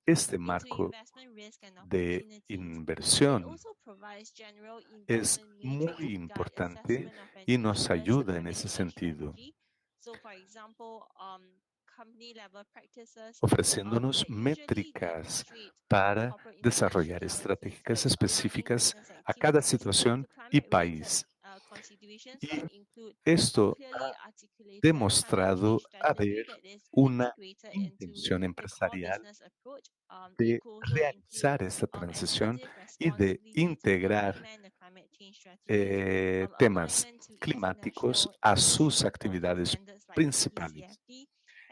Este marco de inversión es muy importante y nos ayuda en ese sentido, ofreciéndonos métricas para desarrollar estrategias específicas a cada situación y país. Y esto ha demostrado haber una intención empresarial de realizar esta transición y de integrar temas climáticos a sus actividades principales.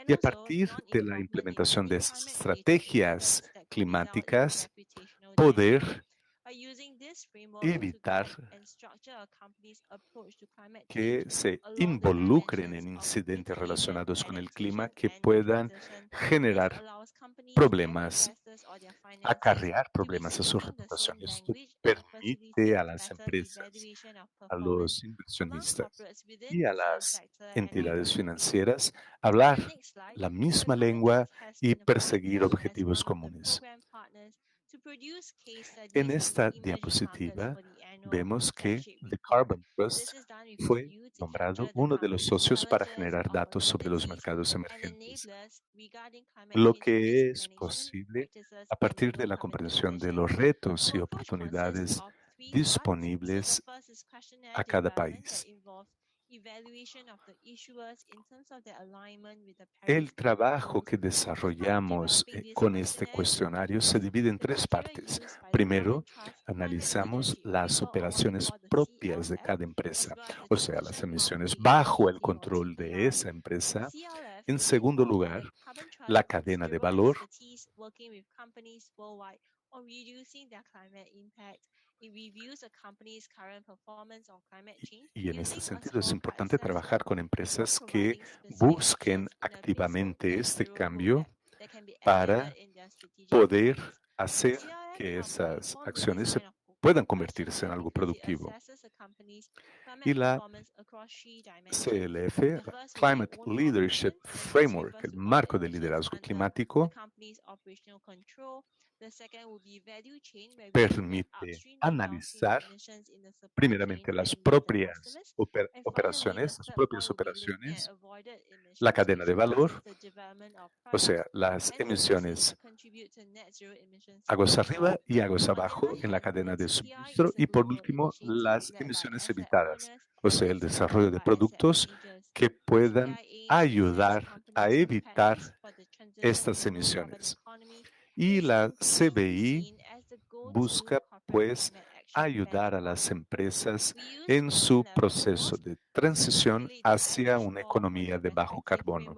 Y a partir de la implementación de esas estrategias climáticas, poder evitar que se involucren en incidentes relacionados con el clima que puedan generar problemas, acarrear problemas a su reputación. Esto permite a las empresas, a los inversionistas y a las entidades financieras hablar la misma lengua y perseguir objetivos comunes. En esta diapositiva vemos que The Carbon Trust fue nombrado uno de los socios para generar datos sobre los mercados emergentes, lo que es posible a partir de la comprensión de los retos y oportunidades disponibles a cada país. El trabajo que desarrollamos con este cuestionario se divide en tres partes. Primero, analizamos las operaciones propias de cada empresa, o sea, las emisiones bajo el control de esa empresa. En segundo lugar, la cadena de valor. Y en ese sentido es importante trabajar con empresas que busquen activamente este cambio para poder hacer que esas acciones puedan convertirse en algo productivo. Y la CLF, Climate Leadership Framework, el marco de liderazgo climático, permite analizar primeramente las propias operaciones, la cadena de valor, o sea, las emisiones aguas arriba y aguas abajo en la cadena de suministro y por último las emisiones evitadas, o sea, el desarrollo de productos que puedan ayudar a evitar estas emisiones. Y la CBI busca, pues, ayudar a las empresas en su proceso de transición hacia una economía de bajo carbono.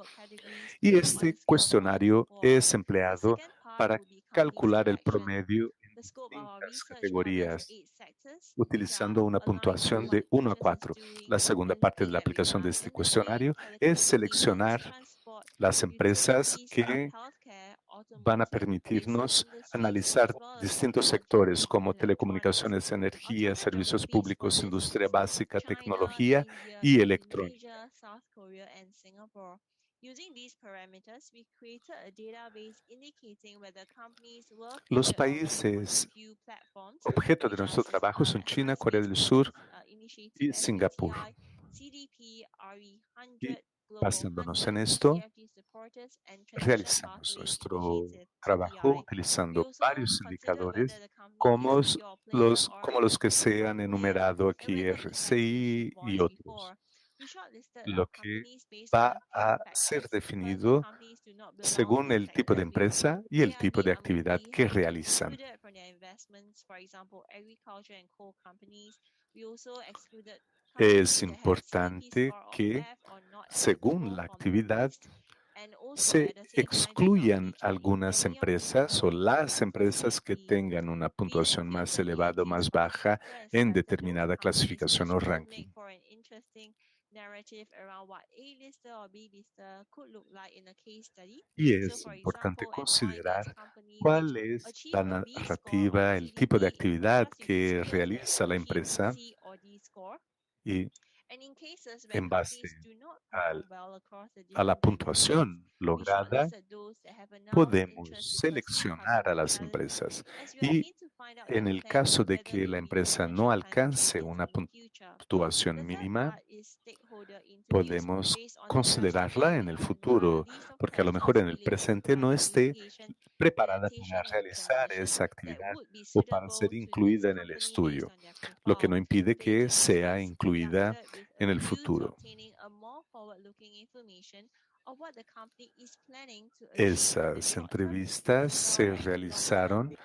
Y este cuestionario es empleado para calcular el promedio en distintas categorías, utilizando una puntuación de 1 a 4. La segunda parte de la aplicación de este cuestionario es seleccionar las empresas que van a permitirnos analizar distintos sectores como telecomunicaciones, energía, servicios públicos, industria básica, tecnología y electrónica. Los países objeto de nuestro trabajo son China, Corea del Sur y Singapur. Y basándonos en esto, realizamos nuestro trabajo utilizando varios indicadores como los que se han enumerado aquí, RCI y otros, lo que va a ser definido según el tipo de empresa y el tipo de actividad que realizan. Es importante que, según la actividad, se excluyan algunas empresas o las empresas que tengan una puntuación más elevada o más baja en determinada clasificación o ranking. Y es importante considerar cuál es la narrativa, el tipo de actividad que realiza la empresa y en base a la puntuación lograda, podemos seleccionar a las empresas. Y en el caso de que la empresa no alcance una puntuación mínima, podemos considerarla en el futuro, porque a lo mejor en el presente no esté preparada para realizar esa actividad o para ser incluida en el estudio, lo que no impide que sea incluida en el futuro. Esas entrevistas se realizaron,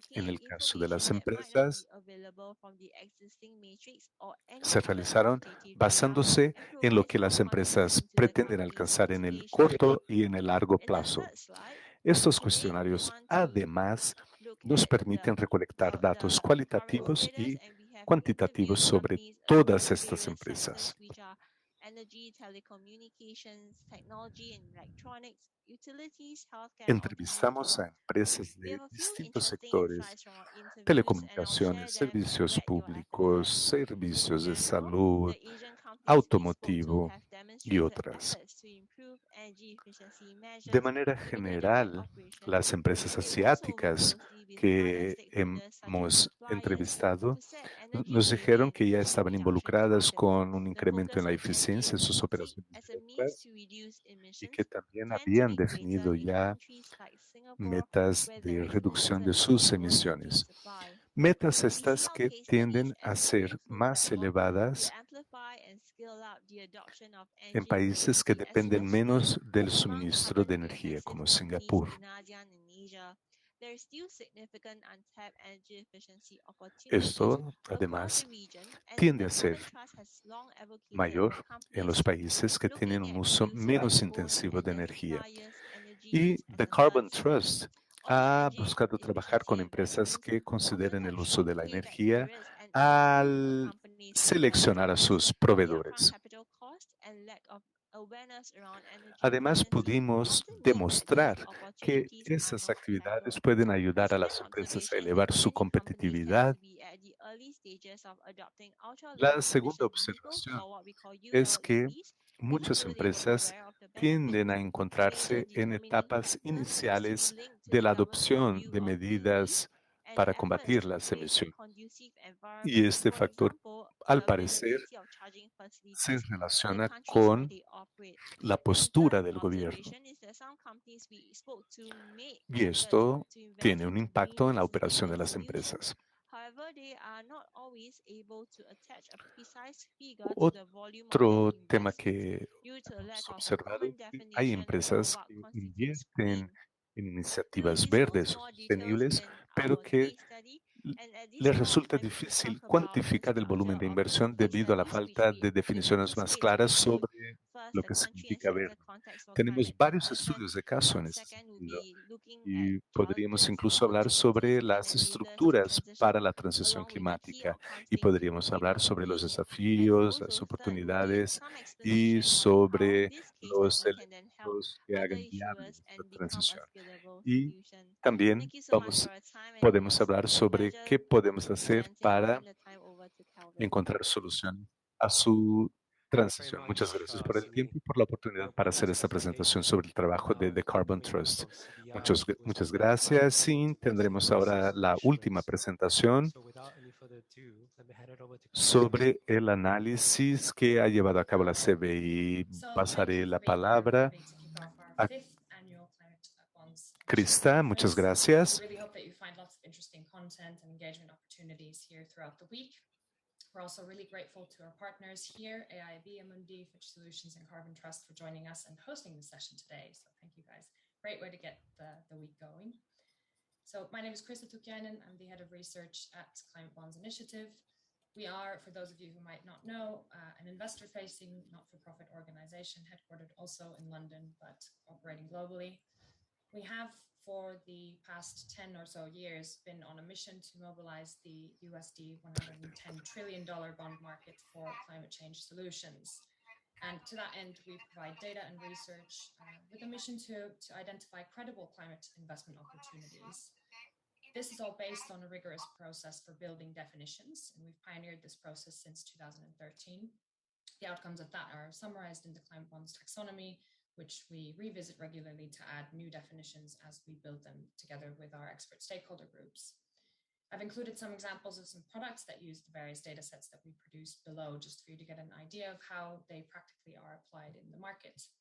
en el caso de las empresas, se realizaron basándose en lo que las empresas pretenden alcanzar en el corto y en el largo plazo. Estos cuestionarios, además, nos permiten recolectar datos cualitativos y cuantitativos sobre todas estas empresas. Entrevistamos a empresas de distintos sectores: telecomunicaciones, servicios públicos, servicios de salud, automotivo y otras. De manera general, las empresas asiáticas que hemos entrevistado nos dijeron que ya estaban involucradas con un incremento en la eficiencia de sus operaciones directas y que también habían definido ya metas de reducción de sus emisiones. Metas estas que tienden a ser más elevadas en países que dependen menos del suministro de energía, como Singapur. Esto, además, tiende a ser mayor en los países que tienen un uso menos intensivo de energía. Y The Carbon Trust ha buscado trabajar con empresas que consideren el uso de la energía al seleccionar a sus proveedores. Además, pudimos demostrar que esas actividades pueden ayudar a las empresas a elevar su competitividad. La segunda observación es que muchas empresas tienden a encontrarse en etapas iniciales de la adopción de medidas para combatir las emisiones. Y este factor, al parecer, se relaciona con la postura del gobierno. Y esto tiene un impacto en la operación de las empresas. Otro tema que hemos observado es que hay empresas que invierten en iniciativas verdes o sostenibles, pero que les resulta difícil cuantificar el volumen de inversión debido a la falta de definiciones más claras sobre lo que significa verde. Tenemos varios estudios de caso en ese sentido y podríamos incluso hablar sobre las estructuras para la transición climática y podríamos hablar sobre los desafíos, las oportunidades y sobre los elementos que hagan viable esta transición. Y también podemos hablar sobre qué podemos hacer para encontrar solución a su transición. Muchas gracias por el tiempo y por la oportunidad para hacer esta presentación sobre el trabajo de The Carbon Trust. Muchas gracias. Y tendremos ahora la última presentación sobre el análisis que ha llevado a cabo la CBI. Pasaré la palabra a Krista, muchas gracias. We're also really grateful to our partners here, AIB, Amundi, Fitch Solutions, and Carbon Trust for joining us and hosting this session today. So thank you guys. Great way to get the week going. So my name is Krista Tukiainen. I'm the head of research at Climate Bonds Initiative. We are, for those of you who might not know, an investor-facing, not-for-profit organization headquartered also in London, but operating globally. We have, for the past 10 or so years, been on a mission to mobilize the USD $110 trillion bond market for climate change solutions. And to that end, we provide data and research with a mission to identify credible climate investment opportunities. This is all based on a rigorous process for building definitions, and we've pioneered this process since 2013. The outcomes of that are summarized in the Climate Bonds taxonomy, which we revisit regularly to add new definitions as we build them together with our expert stakeholder groups. I've included some examples of some products that use the various data sets that we produce below, just for you to get an idea of how they practically are applied in the market.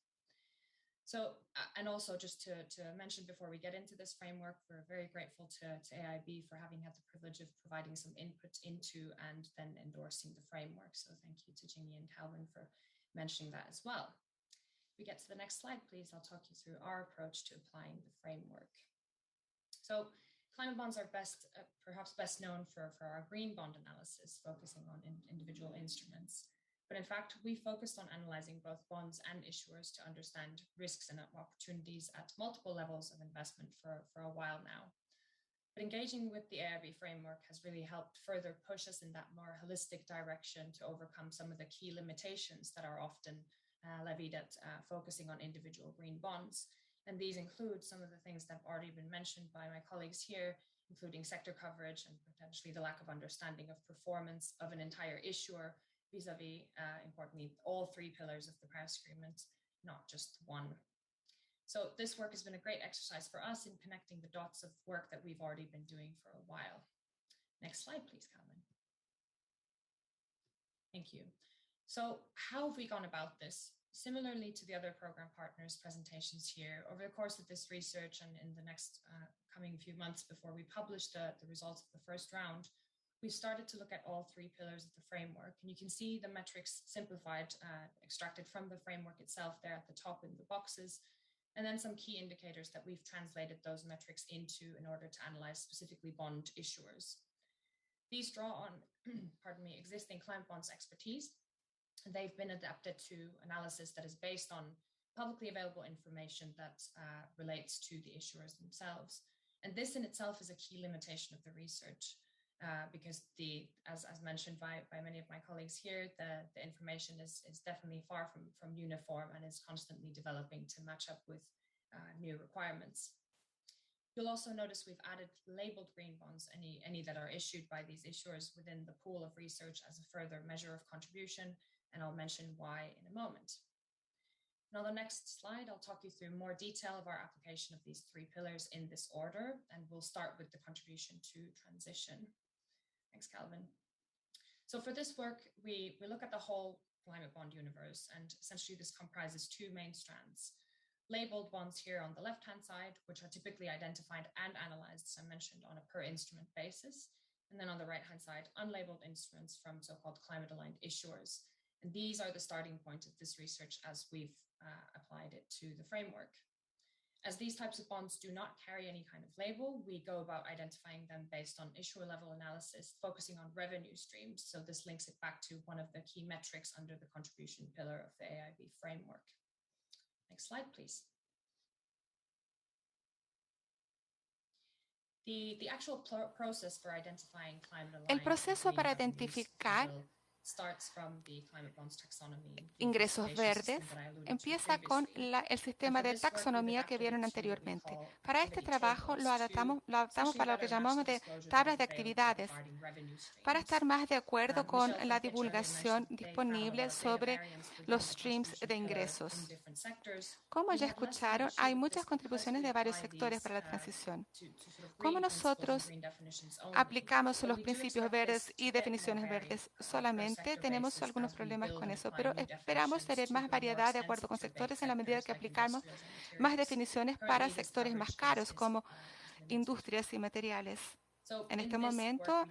So, and also just to mention before we get into this framework, we're very grateful to AIB for having had the privilege of providing some input into and then endorsing the framework. So thank you to Jingyi and Calvin for mentioning that as well. If we get to the next slide, please, I'll talk you through our approach to applying the framework. So climate bonds are perhaps best known for our green bond analysis, focusing on individual instruments. But in fact, we focused on analyzing both bonds and issuers to understand risks and opportunities at multiple levels of investment for a while now. But engaging with the AIB framework has really helped further push us in that more holistic direction to overcome some of the key limitations that are often levied at focusing on individual green bonds. And these include some of the things that have already been mentioned by my colleagues here, including sector coverage and potentially the lack of understanding of performance of an entire issuer vis-a-vis, importantly, all three pillars of the Paris Agreement, not just one. So this work has been a great exercise for us in connecting the dots of work that we've already been doing for a while. Next slide, please, Calvin. Thank you. So how have we gone about this? Similarly to the other program partners' presentations here, over the course of this research and in the next coming few months before we publish the results of the first round, we've started to look at all three pillars of the framework. And you can see the metrics simplified, extracted from the framework itself there at the top in the boxes, and then some key indicators that we've translated those metrics into in order to analyze specifically bond issuers. These draw on, existing climate bonds expertise. They've been adapted to analysis that is based on publicly available information that relates to the issuers themselves. And this in itself is a key limitation of the research because as mentioned by many of my colleagues here, the information is definitely far from uniform and is constantly developing to match up with new requirements. You'll also notice we've added labeled green bonds, any that are issued by these issuers within the pool of research as a further measure of contribution, and I'll mention why in a moment. And on the next slide, I'll talk you through more detail of our application of these three pillars in this order, and we'll start with the contribution to transition. Thanks, Calvin. So for this work, we look at the whole climate bond universe, and essentially this comprises two main strands. Labeled bonds here on the left-hand side, which are typically identified and analyzed, as I mentioned, on a per instrument basis. And then on the right-hand side, unlabeled instruments from so-called climate-aligned issuers. And these are the starting point of this research as we've applied it to the framework. As these types of bonds do not carry any kind of label, we go about identifying them based on issuer-level analysis, focusing on revenue streams. So this links it back to one of the key metrics under the contribution pillar of the AIB framework. Next slide, please. The actual process for identifying climate-aligned El proceso para identificar ingresos verdes empieza con el sistema de taxonomía que vieron anteriormente. Para este trabajo lo adaptamos para lo que llamamos de tablas de actividades, para estar más de acuerdo con la divulgación disponible sobre los streams de ingresos. Como ya escucharon, hay muchas contribuciones de varios sectores para la transición. ¿Cómo nosotros aplicamos los principios verdes y definiciones verdes solamente Actualmente tenemos algunos problemas con eso, pero esperamos tener más variedad de acuerdo con sectores en la medida que aplicamos más definiciones para sectores más caros como industrias y materiales. En este momento,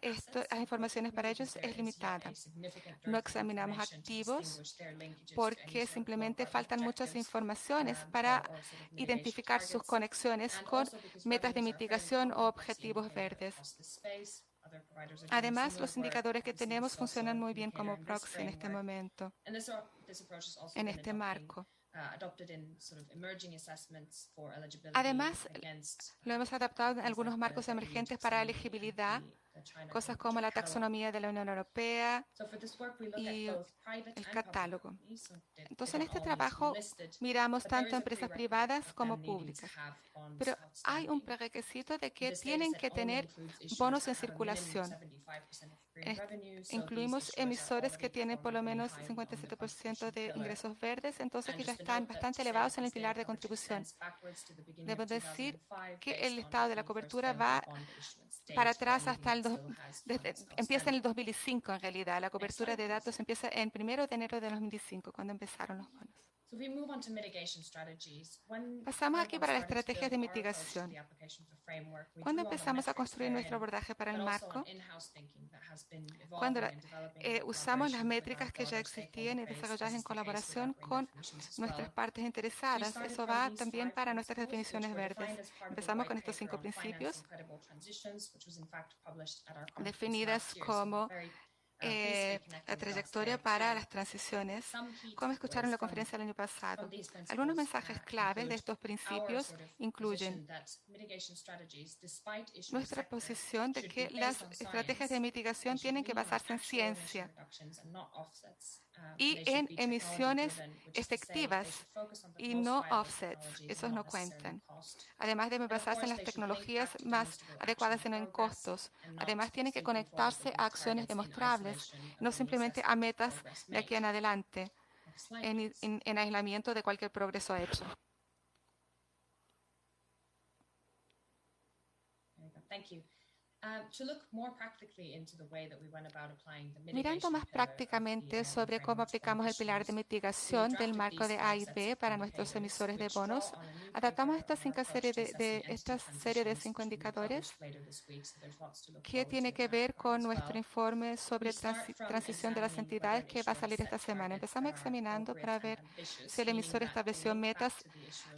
las informaciones para ellos es limitada. No examinamos activos porque simplemente faltan muchas informaciones para identificar sus conexiones con metas de mitigación o objetivos verdes. Además, los indicadores que tenemos funcionan muy bien como proxy en este momento, en este marco. Además, lo hemos adaptado en algunos marcos emergentes para elegibilidad, cosas como la taxonomía de la Unión Europea y el catálogo. Entonces, en este trabajo miramos tanto empresas privadas como públicas, pero hay un prerequisito de que tienen que tener bonos en circulación. Incluimos emisores que tienen por lo menos 57% de ingresos verdes, entonces que ya están bastante elevados en el pilar de contribución. Debo decir que el estado de la cobertura va para atrás hasta empieza en el 2005 en realidad. La cobertura de datos empieza en 1 de enero de 2005, cuando empezaron los bonos. Pasamos aquí para las estrategias de mitigación. Cuando empezamos a construir nuestro abordaje para el marco, cuando usamos las métricas que ya existían y desarrolladas en colaboración con nuestras partes interesadas, eso va también para nuestras definiciones verdes. Empezamos con estos 5 principios definidas como la trayectoria para las transiciones, como escucharon en la conferencia el año pasado. Algunos mensajes claves de estos principios incluyen nuestra posición de que las estrategias de mitigación tienen que basarse en ciencia y en emisiones efectivas y no offsets. Esos no cuentan. Además, deben basarse en las tecnologías más adecuadas y no en costos. Además, tienen que conectarse a acciones demostrables, no simplemente a metas de aquí en adelante, en aislamiento de cualquier progreso hecho. Mirando más prácticamente sobre cómo aplicamos el pilar de mitigación del marco de A y B para nuestros emisores de bonos, adaptamos esta serie de 5 indicadores que tiene que ver con nuestro informe sobre transición de las entidades que va a salir esta semana. Empezamos examinando para ver si el emisor estableció metas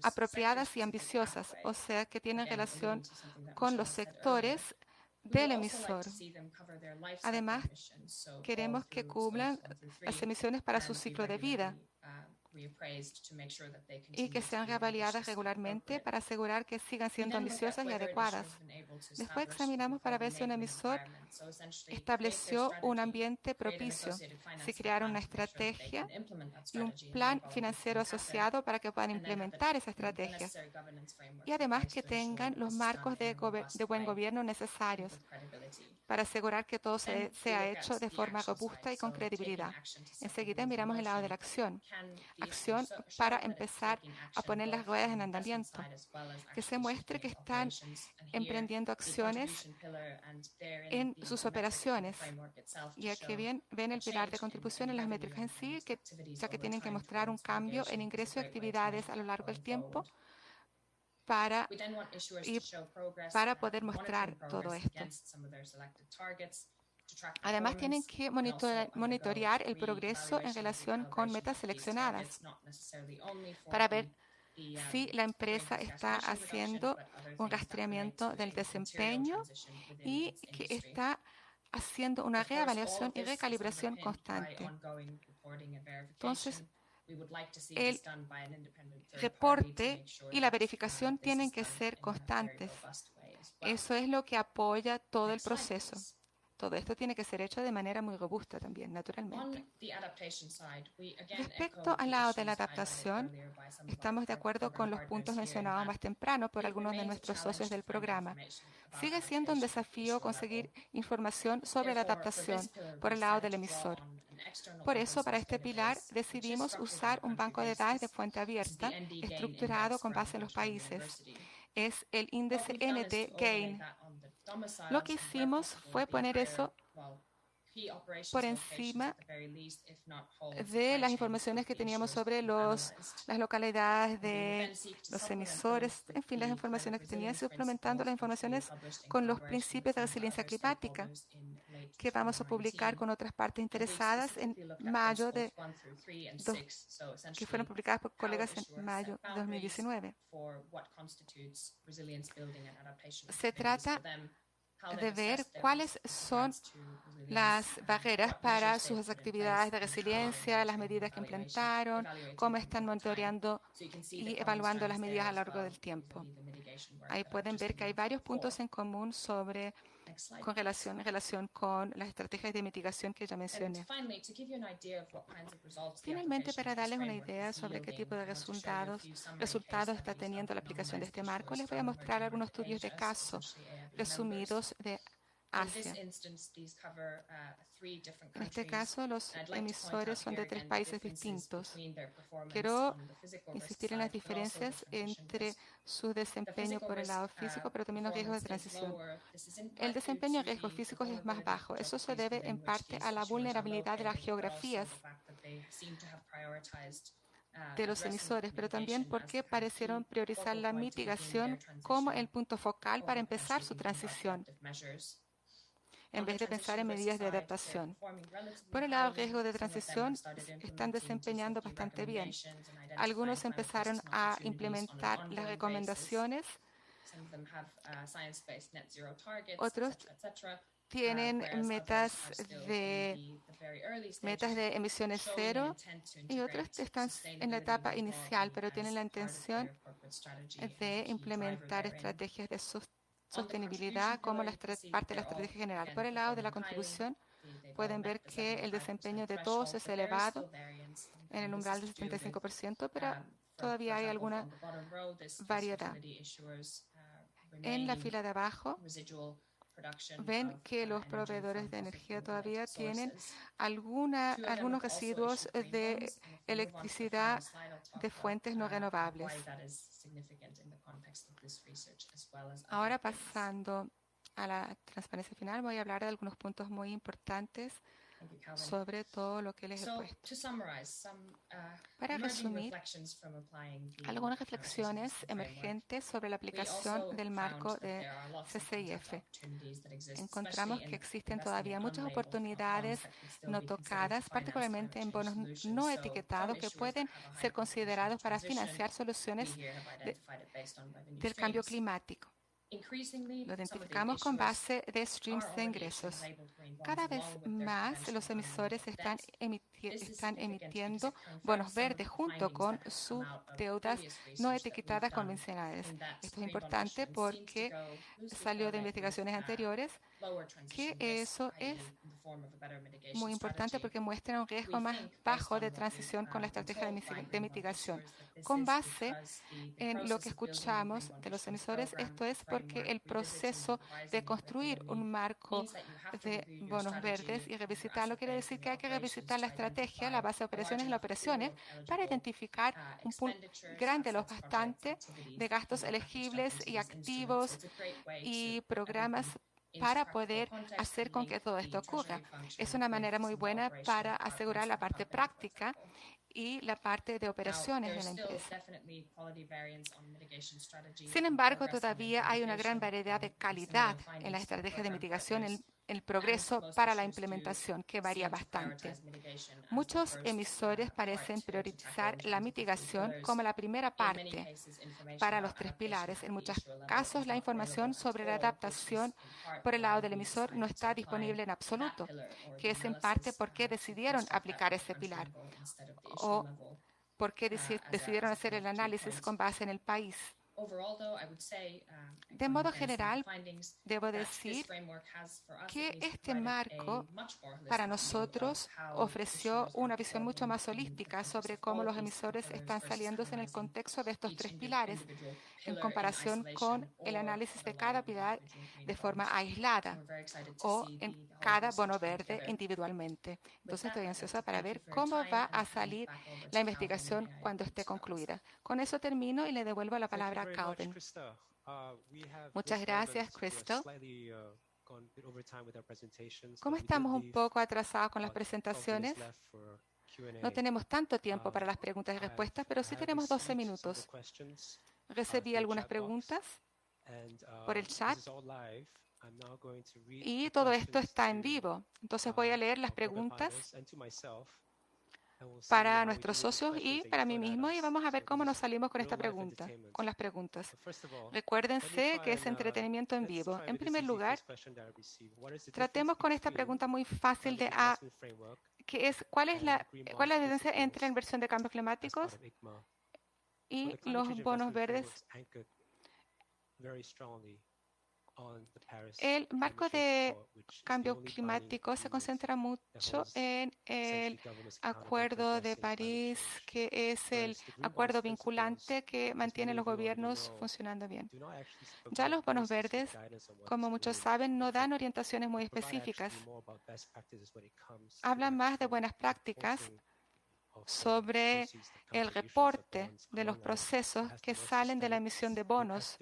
apropiadas y ambiciosas, o sea, que tienen relación con los sectores del emisor. Además, queremos que cubran las emisiones para su ciclo de vida y que sean reavaliadas regularmente para asegurar que sigan siendo ambiciosas y adecuadas. Después examinamos para ver si un emisor estableció un ambiente propicio, si crearon una estrategia y un plan financiero asociado para que puedan implementar esa estrategia. Y además que tengan los marcos de buen gobierno necesarios para asegurar que todo sea hecho de forma robusta y con credibilidad. Enseguida miramos el lado de la acción para empezar a poner las ruedas en andamiento, que se muestre que están emprendiendo acciones en sus operaciones. Y aquí ven el pilar de contribución en las métricas en sí, ya que tienen que mostrar un cambio en ingreso y actividades a lo largo del tiempo para poder mostrar todo esto. Además, tienen que monitorear el progreso en relación con metas seleccionadas para ver si la empresa está haciendo un rastreamiento del desempeño y que está haciendo una reevaluación y recalibración constante. Entonces, el reporte y la verificación tienen que ser constantes. Eso es lo que apoya todo el proceso. Todo esto tiene que ser hecho de manera muy robusta también, naturalmente. Respecto al lado de la adaptación, estamos de acuerdo con los puntos mencionados más temprano por algunos de nuestros socios del programa. Sigue siendo un desafío conseguir información sobre la adaptación por el lado del emisor. Por eso, para este pilar, decidimos usar un banco de datos de fuente abierta, estructurado con base en los países. Es el índice ND GAIN. Lo que hicimos fue poner eso por encima de las informaciones que teníamos sobre las localidades de los emisores, en fin, las informaciones que tenía, suplementando las informaciones con los principios de resiliencia climática que vamos a publicar con otras partes interesadas en mayo que fueron publicadas por colegas en mayo de 2019. Se trata de ver cuáles son las barreras para sus actividades de resiliencia, las medidas que implementaron, cómo están monitoreando y evaluando las medidas a lo largo del tiempo. Ahí pueden ver que hay varios puntos en común en relación con las estrategias de mitigación que ya mencioné. Finalmente, para darles una idea sobre qué tipo de resultados está teniendo la aplicación de este marco, les voy a mostrar algunos estudios de caso resumidos de Asia. En este caso, los emisores son de 3 países distintos. Quiero insistir en las diferencias entre su desempeño por el lado físico, pero también los riesgos de transición. El desempeño en riesgos físicos es más bajo. Eso se debe en parte a la vulnerabilidad de las geografías de los emisores, pero también porque parecieron priorizar la mitigación como el punto focal para empezar su transición, en vez de pensar en medidas de adaptación. Por el lado del riesgo de transición, están desempeñando bastante bien. Algunos empezaron a implementar las recomendaciones, otros tienen metas de emisiones cero y otros están en la etapa inicial, pero tienen la intención de implementar estrategias de sostenibilidad como parte de la estrategia general. Por el lado de la contribución, pueden ver que el desempeño de todos es elevado en el umbral del 75%, pero todavía hay alguna variedad. En la fila de abajo, ven que los proveedores de energía todavía tienen algunos residuos de electricidad de fuentes no renovables. Ahora, pasando a la transparencia final, voy a hablar de algunos puntos muy importantes sobre todo lo que les he puesto. Para resumir, algunas reflexiones emergentes sobre la aplicación del marco de CCIF. Encontramos que existen todavía muchas oportunidades no tocadas, particularmente en bonos no etiquetados que pueden ser considerados para financiar soluciones del cambio climático. Lo identificamos con base de streams de ingresos. Cada vez más los emisores están emitiendo bonos verdes junto con sus deudas no etiquetadas convencionales. Esto es importante porque salió de investigaciones anteriores que eso es muy importante porque muestra un riesgo más bajo de transición con la estrategia de mitigación. Con base en lo que escuchamos de los emisores, esto es porque el proceso de construir un marco de bonos verdes y revisitarlo quiere decir que hay que revisitar la estrategia, la base de operaciones y las operaciones para identificar un pool grande, lo bastante, de gastos elegibles y activos y programas para poder hacer con que todo esto ocurra. Es una manera muy buena para asegurar la parte práctica y la parte de operaciones de la empresa. Sin embargo, todavía hay una gran variedad de calidad en la estrategia de mitigación, el progreso para la implementación, que varía bastante. Muchos emisores parecen priorizar la mitigación como la primera parte para los 3 pilares. En muchos casos, la información sobre la adaptación por el lado del emisor no está disponible en absoluto, que es en parte porque decidieron aplicar ese pilar o porque decidieron hacer el análisis con base en el país. De modo general, debo decir que este marco para nosotros ofreció una visión mucho más holística sobre cómo los emisores están saliéndose en el contexto de estos 3 pilares en comparación con el análisis de cada pilar de forma aislada o en cada bono verde individualmente. Entonces estoy ansiosa para ver cómo va a salir la investigación cuando esté concluida. Con eso termino y le devuelvo la palabra a Calvin. Muchas gracias, Crystal. Como estamos un poco atrasados con las presentaciones, no tenemos tanto tiempo para las preguntas y respuestas, pero sí tenemos 12 minutos. Recibí algunas preguntas por el chat y todo esto está en vivo. Entonces voy a leer las preguntas para nuestros socios y para mí mismo y vamos a ver cómo nos salimos con esta pregunta, con las preguntas. Recuérdense que es entretenimiento en vivo. En primer lugar, tratemos con esta pregunta muy fácil de que es ¿cuál es la diferencia entre la inversión de cambios climáticos y los bonos verdes? El marco de cambio climático se concentra mucho en el Acuerdo de París, que es el acuerdo vinculante que mantiene los gobiernos funcionando bien. Ya los bonos verdes, como muchos saben, no dan orientaciones muy específicas. Hablan más de buenas prácticas sobre el reporte de los procesos que salen de la emisión de bonos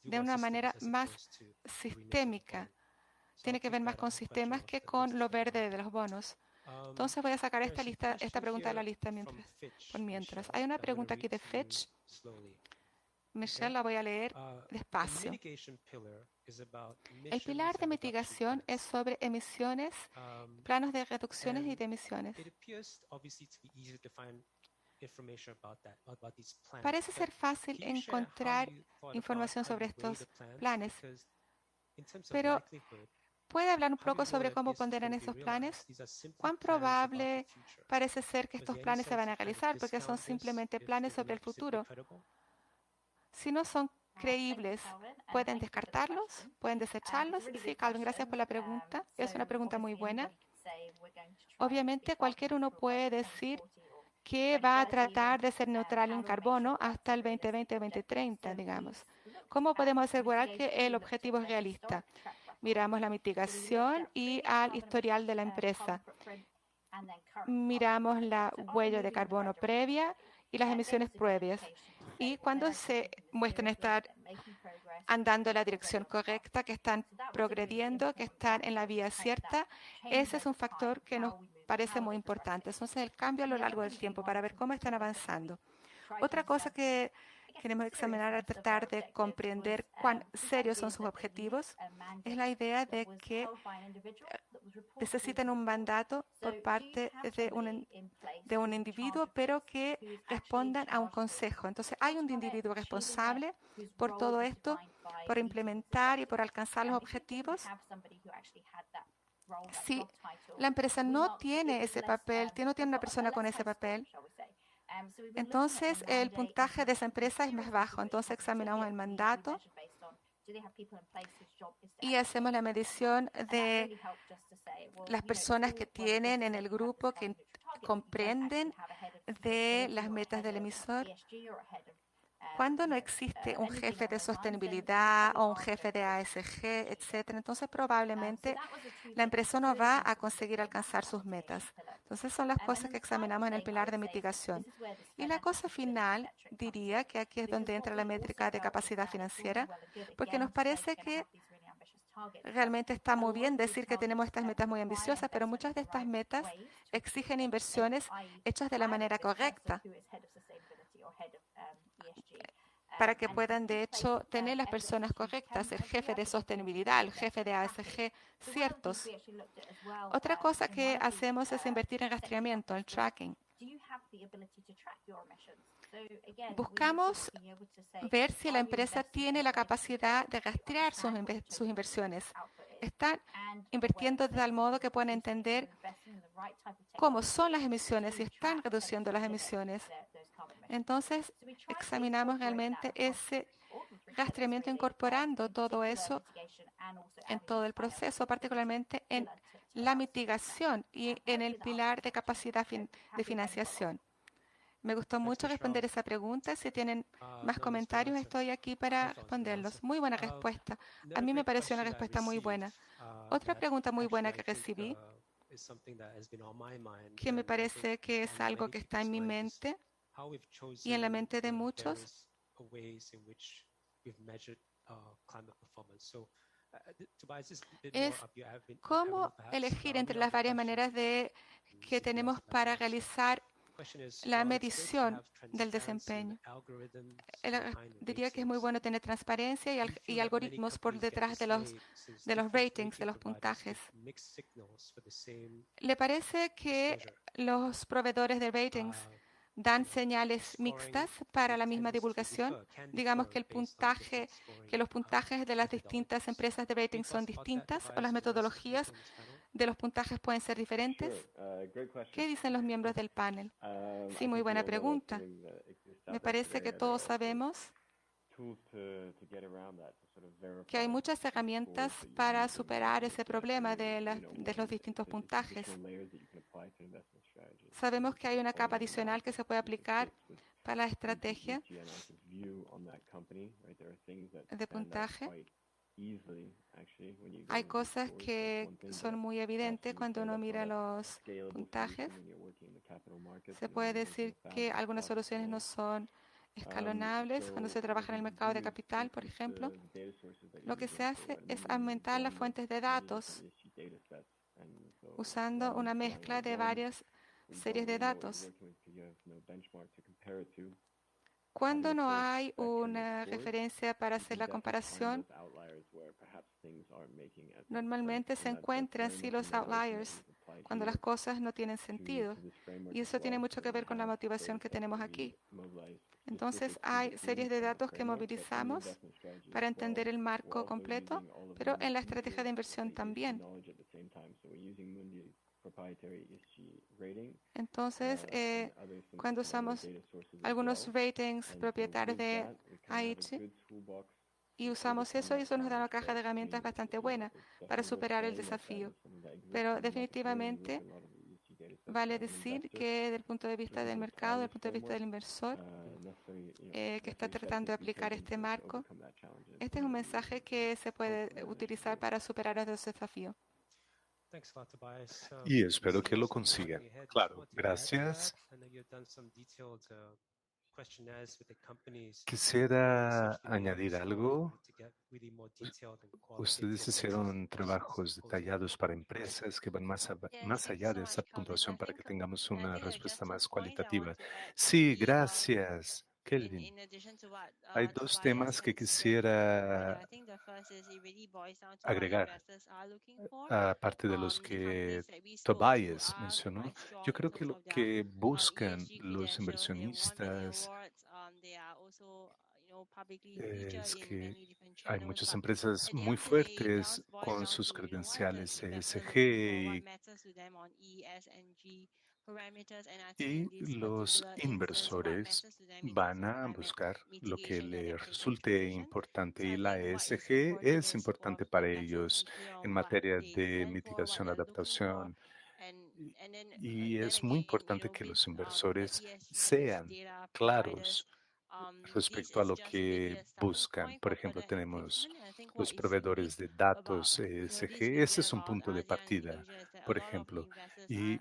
de una manera más sistémica. Tiene que ver más con sistemas que con lo verde de los bonos. Entonces voy a sacar esta pregunta de la lista mientras. Hay una pregunta aquí de Fitch. Michelle, la voy a leer despacio. El pilar de mitigación es sobre emisiones, planos de reducciones y de emisiones. Parece ser fácil encontrar información sobre estos planes, pero ¿puede hablar un poco sobre cómo ponderan esos planes? ¿Cuán probable parece ser que estos planes se van a realizar? Porque son simplemente planes sobre el futuro. Si no son creíbles, ¿pueden descartarlos? ¿Pueden desecharlos? Sí, Calvin, gracias por la pregunta. Es una pregunta muy buena. Obviamente, cualquier uno puede decir que va a tratar de ser neutral en carbono hasta el 2020-2030, digamos. ¿Cómo podemos asegurar que el objetivo es realista? Miramos la mitigación y al historial de la empresa. Miramos la huella de carbono previa y las emisiones previas. Y cuando se muestran estar andando en la dirección correcta, que están progrediendo, que están en la vía cierta, ese es un factor que nos parece muy importante. Entonces, el cambio a lo largo del tiempo para ver cómo están avanzando. Otra cosa que queremos examinar al tratar de comprender cuán serios son sus objetivos es la idea de que necesitan un mandato por parte de un individuo, pero que respondan a un consejo. Entonces, hay un individuo responsable por todo esto, por implementar y por alcanzar los objetivos. Si la empresa no tiene ese papel, no tiene una persona con ese papel, entonces el puntaje de esa empresa es más bajo. Entonces examinamos el mandato y hacemos la medición de las personas que tienen en el grupo que comprenden de las metas del emisor. Cuando no existe un jefe de sostenibilidad o un jefe de ASG, etcétera, entonces probablemente la empresa no va a conseguir alcanzar sus metas. Entonces son las cosas que examinamos en el pilar de mitigación. Y la cosa final, diría que aquí es donde entra la métrica de capacidad financiera, porque nos parece que realmente está muy bien decir que tenemos estas metas muy ambiciosas, pero muchas de estas metas exigen inversiones hechas de la manera correcta para que puedan, de hecho, tener las personas correctas, el jefe de sostenibilidad, el jefe de ASG, ciertos. Otra cosa que hacemos es invertir en rastreamiento, en tracking. Buscamos ver si la empresa tiene la capacidad de rastrear sus inversiones. Están invirtiendo de tal modo que puedan entender cómo son las emisiones y están reduciendo las emisiones. Entonces, examinamos realmente ese rastreamiento incorporando todo eso en todo el proceso, particularmente en la mitigación y en el pilar de capacidad de financiación. Me gustó mucho responder esa pregunta. Si tienen más comentarios, estoy aquí para responderlos. Muy buena respuesta. A mí me pareció una respuesta muy buena. Otra pregunta muy buena que recibí, que me parece que es algo que está en mi mente y en la mente de muchos, es cómo elegir entre las varias maneras que tenemos para realizar la medición del desempeño. Diría que es muy bueno tener transparencia y algoritmos por detrás de los ratings, de los puntajes. ¿Le parece que los proveedores de ratings dan señales mixtas para la misma divulgación? Digamos que los puntajes de las distintas empresas de ratings son distintas o las metodologías de los puntajes pueden ser diferentes. ¿Qué dicen los miembros del panel? Sí, muy buena pregunta. Me parece que todos sabemos que hay muchas herramientas para superar ese problema de los distintos puntajes. Sabemos que hay una capa adicional que se puede aplicar para la estrategia de puntaje. Hay cosas que son muy evidentes cuando uno mira los puntajes. Se puede decir que algunas soluciones no son escalonables cuando se trabaja en el mercado de capital, por ejemplo. Lo que se hace es aumentar las fuentes de datos usando una mezcla de varias series de datos. Cuando no hay una referencia para hacer la comparación, normalmente se encuentran sí los outliers, cuando las cosas no tienen sentido. Y eso tiene mucho que ver con la motivación que tenemos aquí. Entonces, hay series de datos que movilizamos para entender el marco completo, pero en la estrategia de inversión también. Entonces, cuando usamos algunos ratings propietarios de AIG y usamos eso nos da una caja de herramientas bastante buena para superar el desafío. Pero definitivamente vale decir que desde el punto de vista del mercado, desde el punto de vista del inversor que está tratando de aplicar este marco, este es un mensaje que se puede utilizar para superar los desafíos. Y espero que lo consigan. Claro, gracias. Quisiera añadir algo. Ustedes hicieron trabajos detallados para empresas que van más allá de esa puntuación para que tengamos una respuesta más cualitativa. Sí, gracias, Kelvin. Hay dos temas que quisiera agregar, aparte de los que Tobias mencionó. Yo creo que lo que buscan los inversionistas es que hay muchas empresas muy fuertes con sus credenciales ESG y los inversores van a buscar lo que les resulte importante y la ESG es importante para ellos en materia de mitigación, adaptación. Y es muy importante que los inversores sean claros respecto a lo que buscan. Por ejemplo, tenemos los proveedores de datos ESG. Ese es un punto de partida, por ejemplo. Y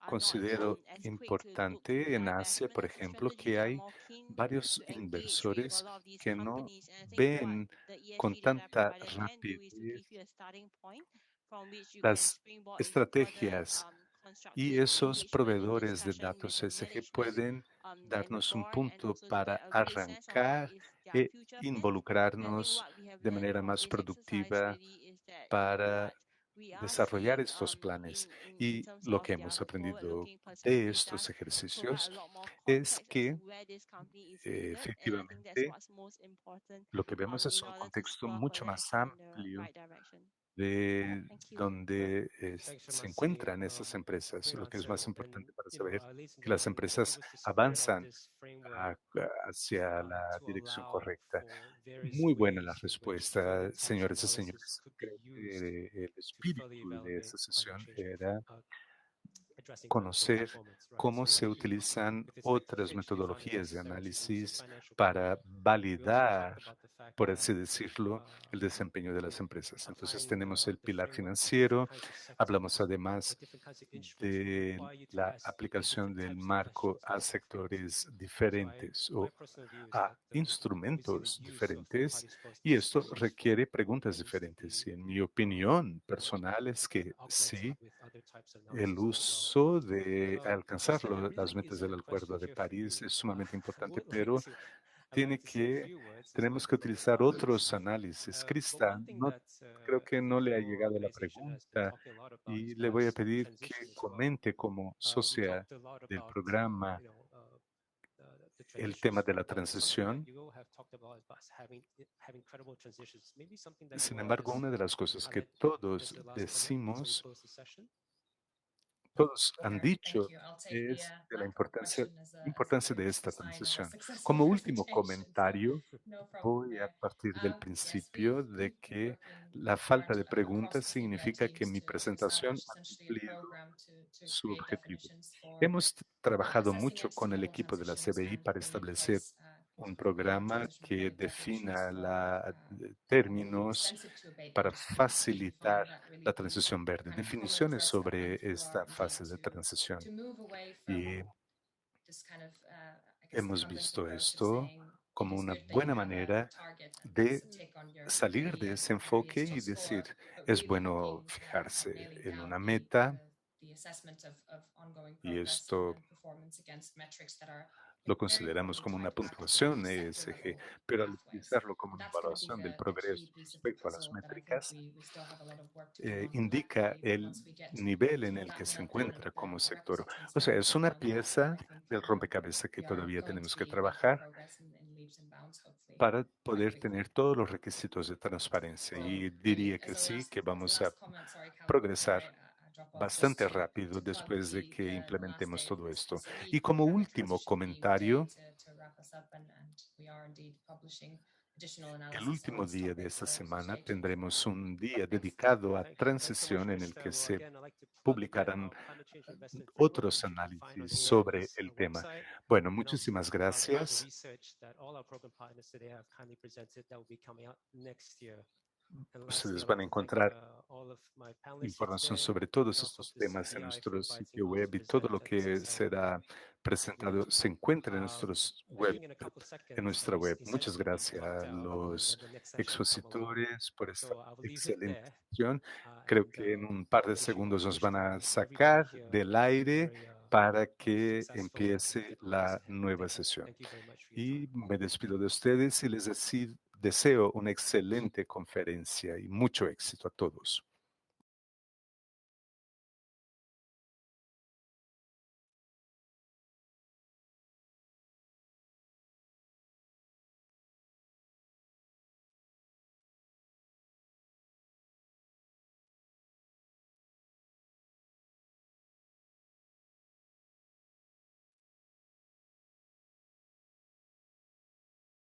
considero importante en Asia, por ejemplo, que hay varios inversores que no ven con tanta rapidez las estrategias y esos proveedores de datos ESG pueden darnos un punto para arrancar e involucrarnos de manera más productiva para desarrollar estos planes. Y lo que hemos aprendido de estos ejercicios es que efectivamente lo que vemos es un contexto mucho más amplio de donde se encuentran esas empresas. Lo que es más importante para saber que las empresas avanzan hacia la dirección correcta. Muy buena la respuesta, señores y señores. Creo que el espíritu de esta sesión era conocer cómo se utilizan otras metodologías de análisis para validar por así decirlo, el desempeño de las empresas. Entonces tenemos el pilar financiero, hablamos además de la aplicación del marco a sectores diferentes o a instrumentos diferentes, y esto requiere preguntas diferentes. Y en mi opinión personal es que sí, el uso de alcanzar las metas del Acuerdo de París es sumamente importante, pero tenemos que utilizar otros análisis. Krista, creo que no le ha llegado la pregunta y le voy a pedir que comente como socia del programa el tema de la transición. Sin embargo, una de las cosas que todos decimos, todos han dicho, es de la importancia de esta transición. Como último comentario, voy a partir del principio de que la falta de preguntas significa que mi presentación ha cumplido su objetivo. Hemos trabajado mucho con el equipo de la CBI para establecer un programa que defina términos para facilitar la transición verde, definiciones sobre esta fase de transición. Y hemos visto esto como una buena manera de salir de ese enfoque y decir, es bueno fijarse en una meta, y esto lo consideramos como una puntuación ESG, pero al utilizarlo como una evaluación del progreso respecto a las métricas, indica el nivel en el que se encuentra como sector. O sea, es una pieza del rompecabezas que todavía tenemos que trabajar para poder tener todos los requisitos de transparencia. Y diría que sí, que vamos a progresar bastante rápido después de que implementemos todo esto. Y como último comentario, el último día de esta semana tendremos un día dedicado a transición en el que se publicarán otros análisis sobre el tema. Bueno, muchísimas gracias. Ustedes van a encontrar información sobre todos estos temas en nuestro sitio web, y todo lo que será presentado se encuentra en nuestra web. Muchas gracias a los expositores por esta excelente sesión. Creo que en un par de segundos nos van a sacar del aire para que empiece la nueva sesión. Y me despido de ustedes y les deseo una excelente conferencia y mucho éxito a todos.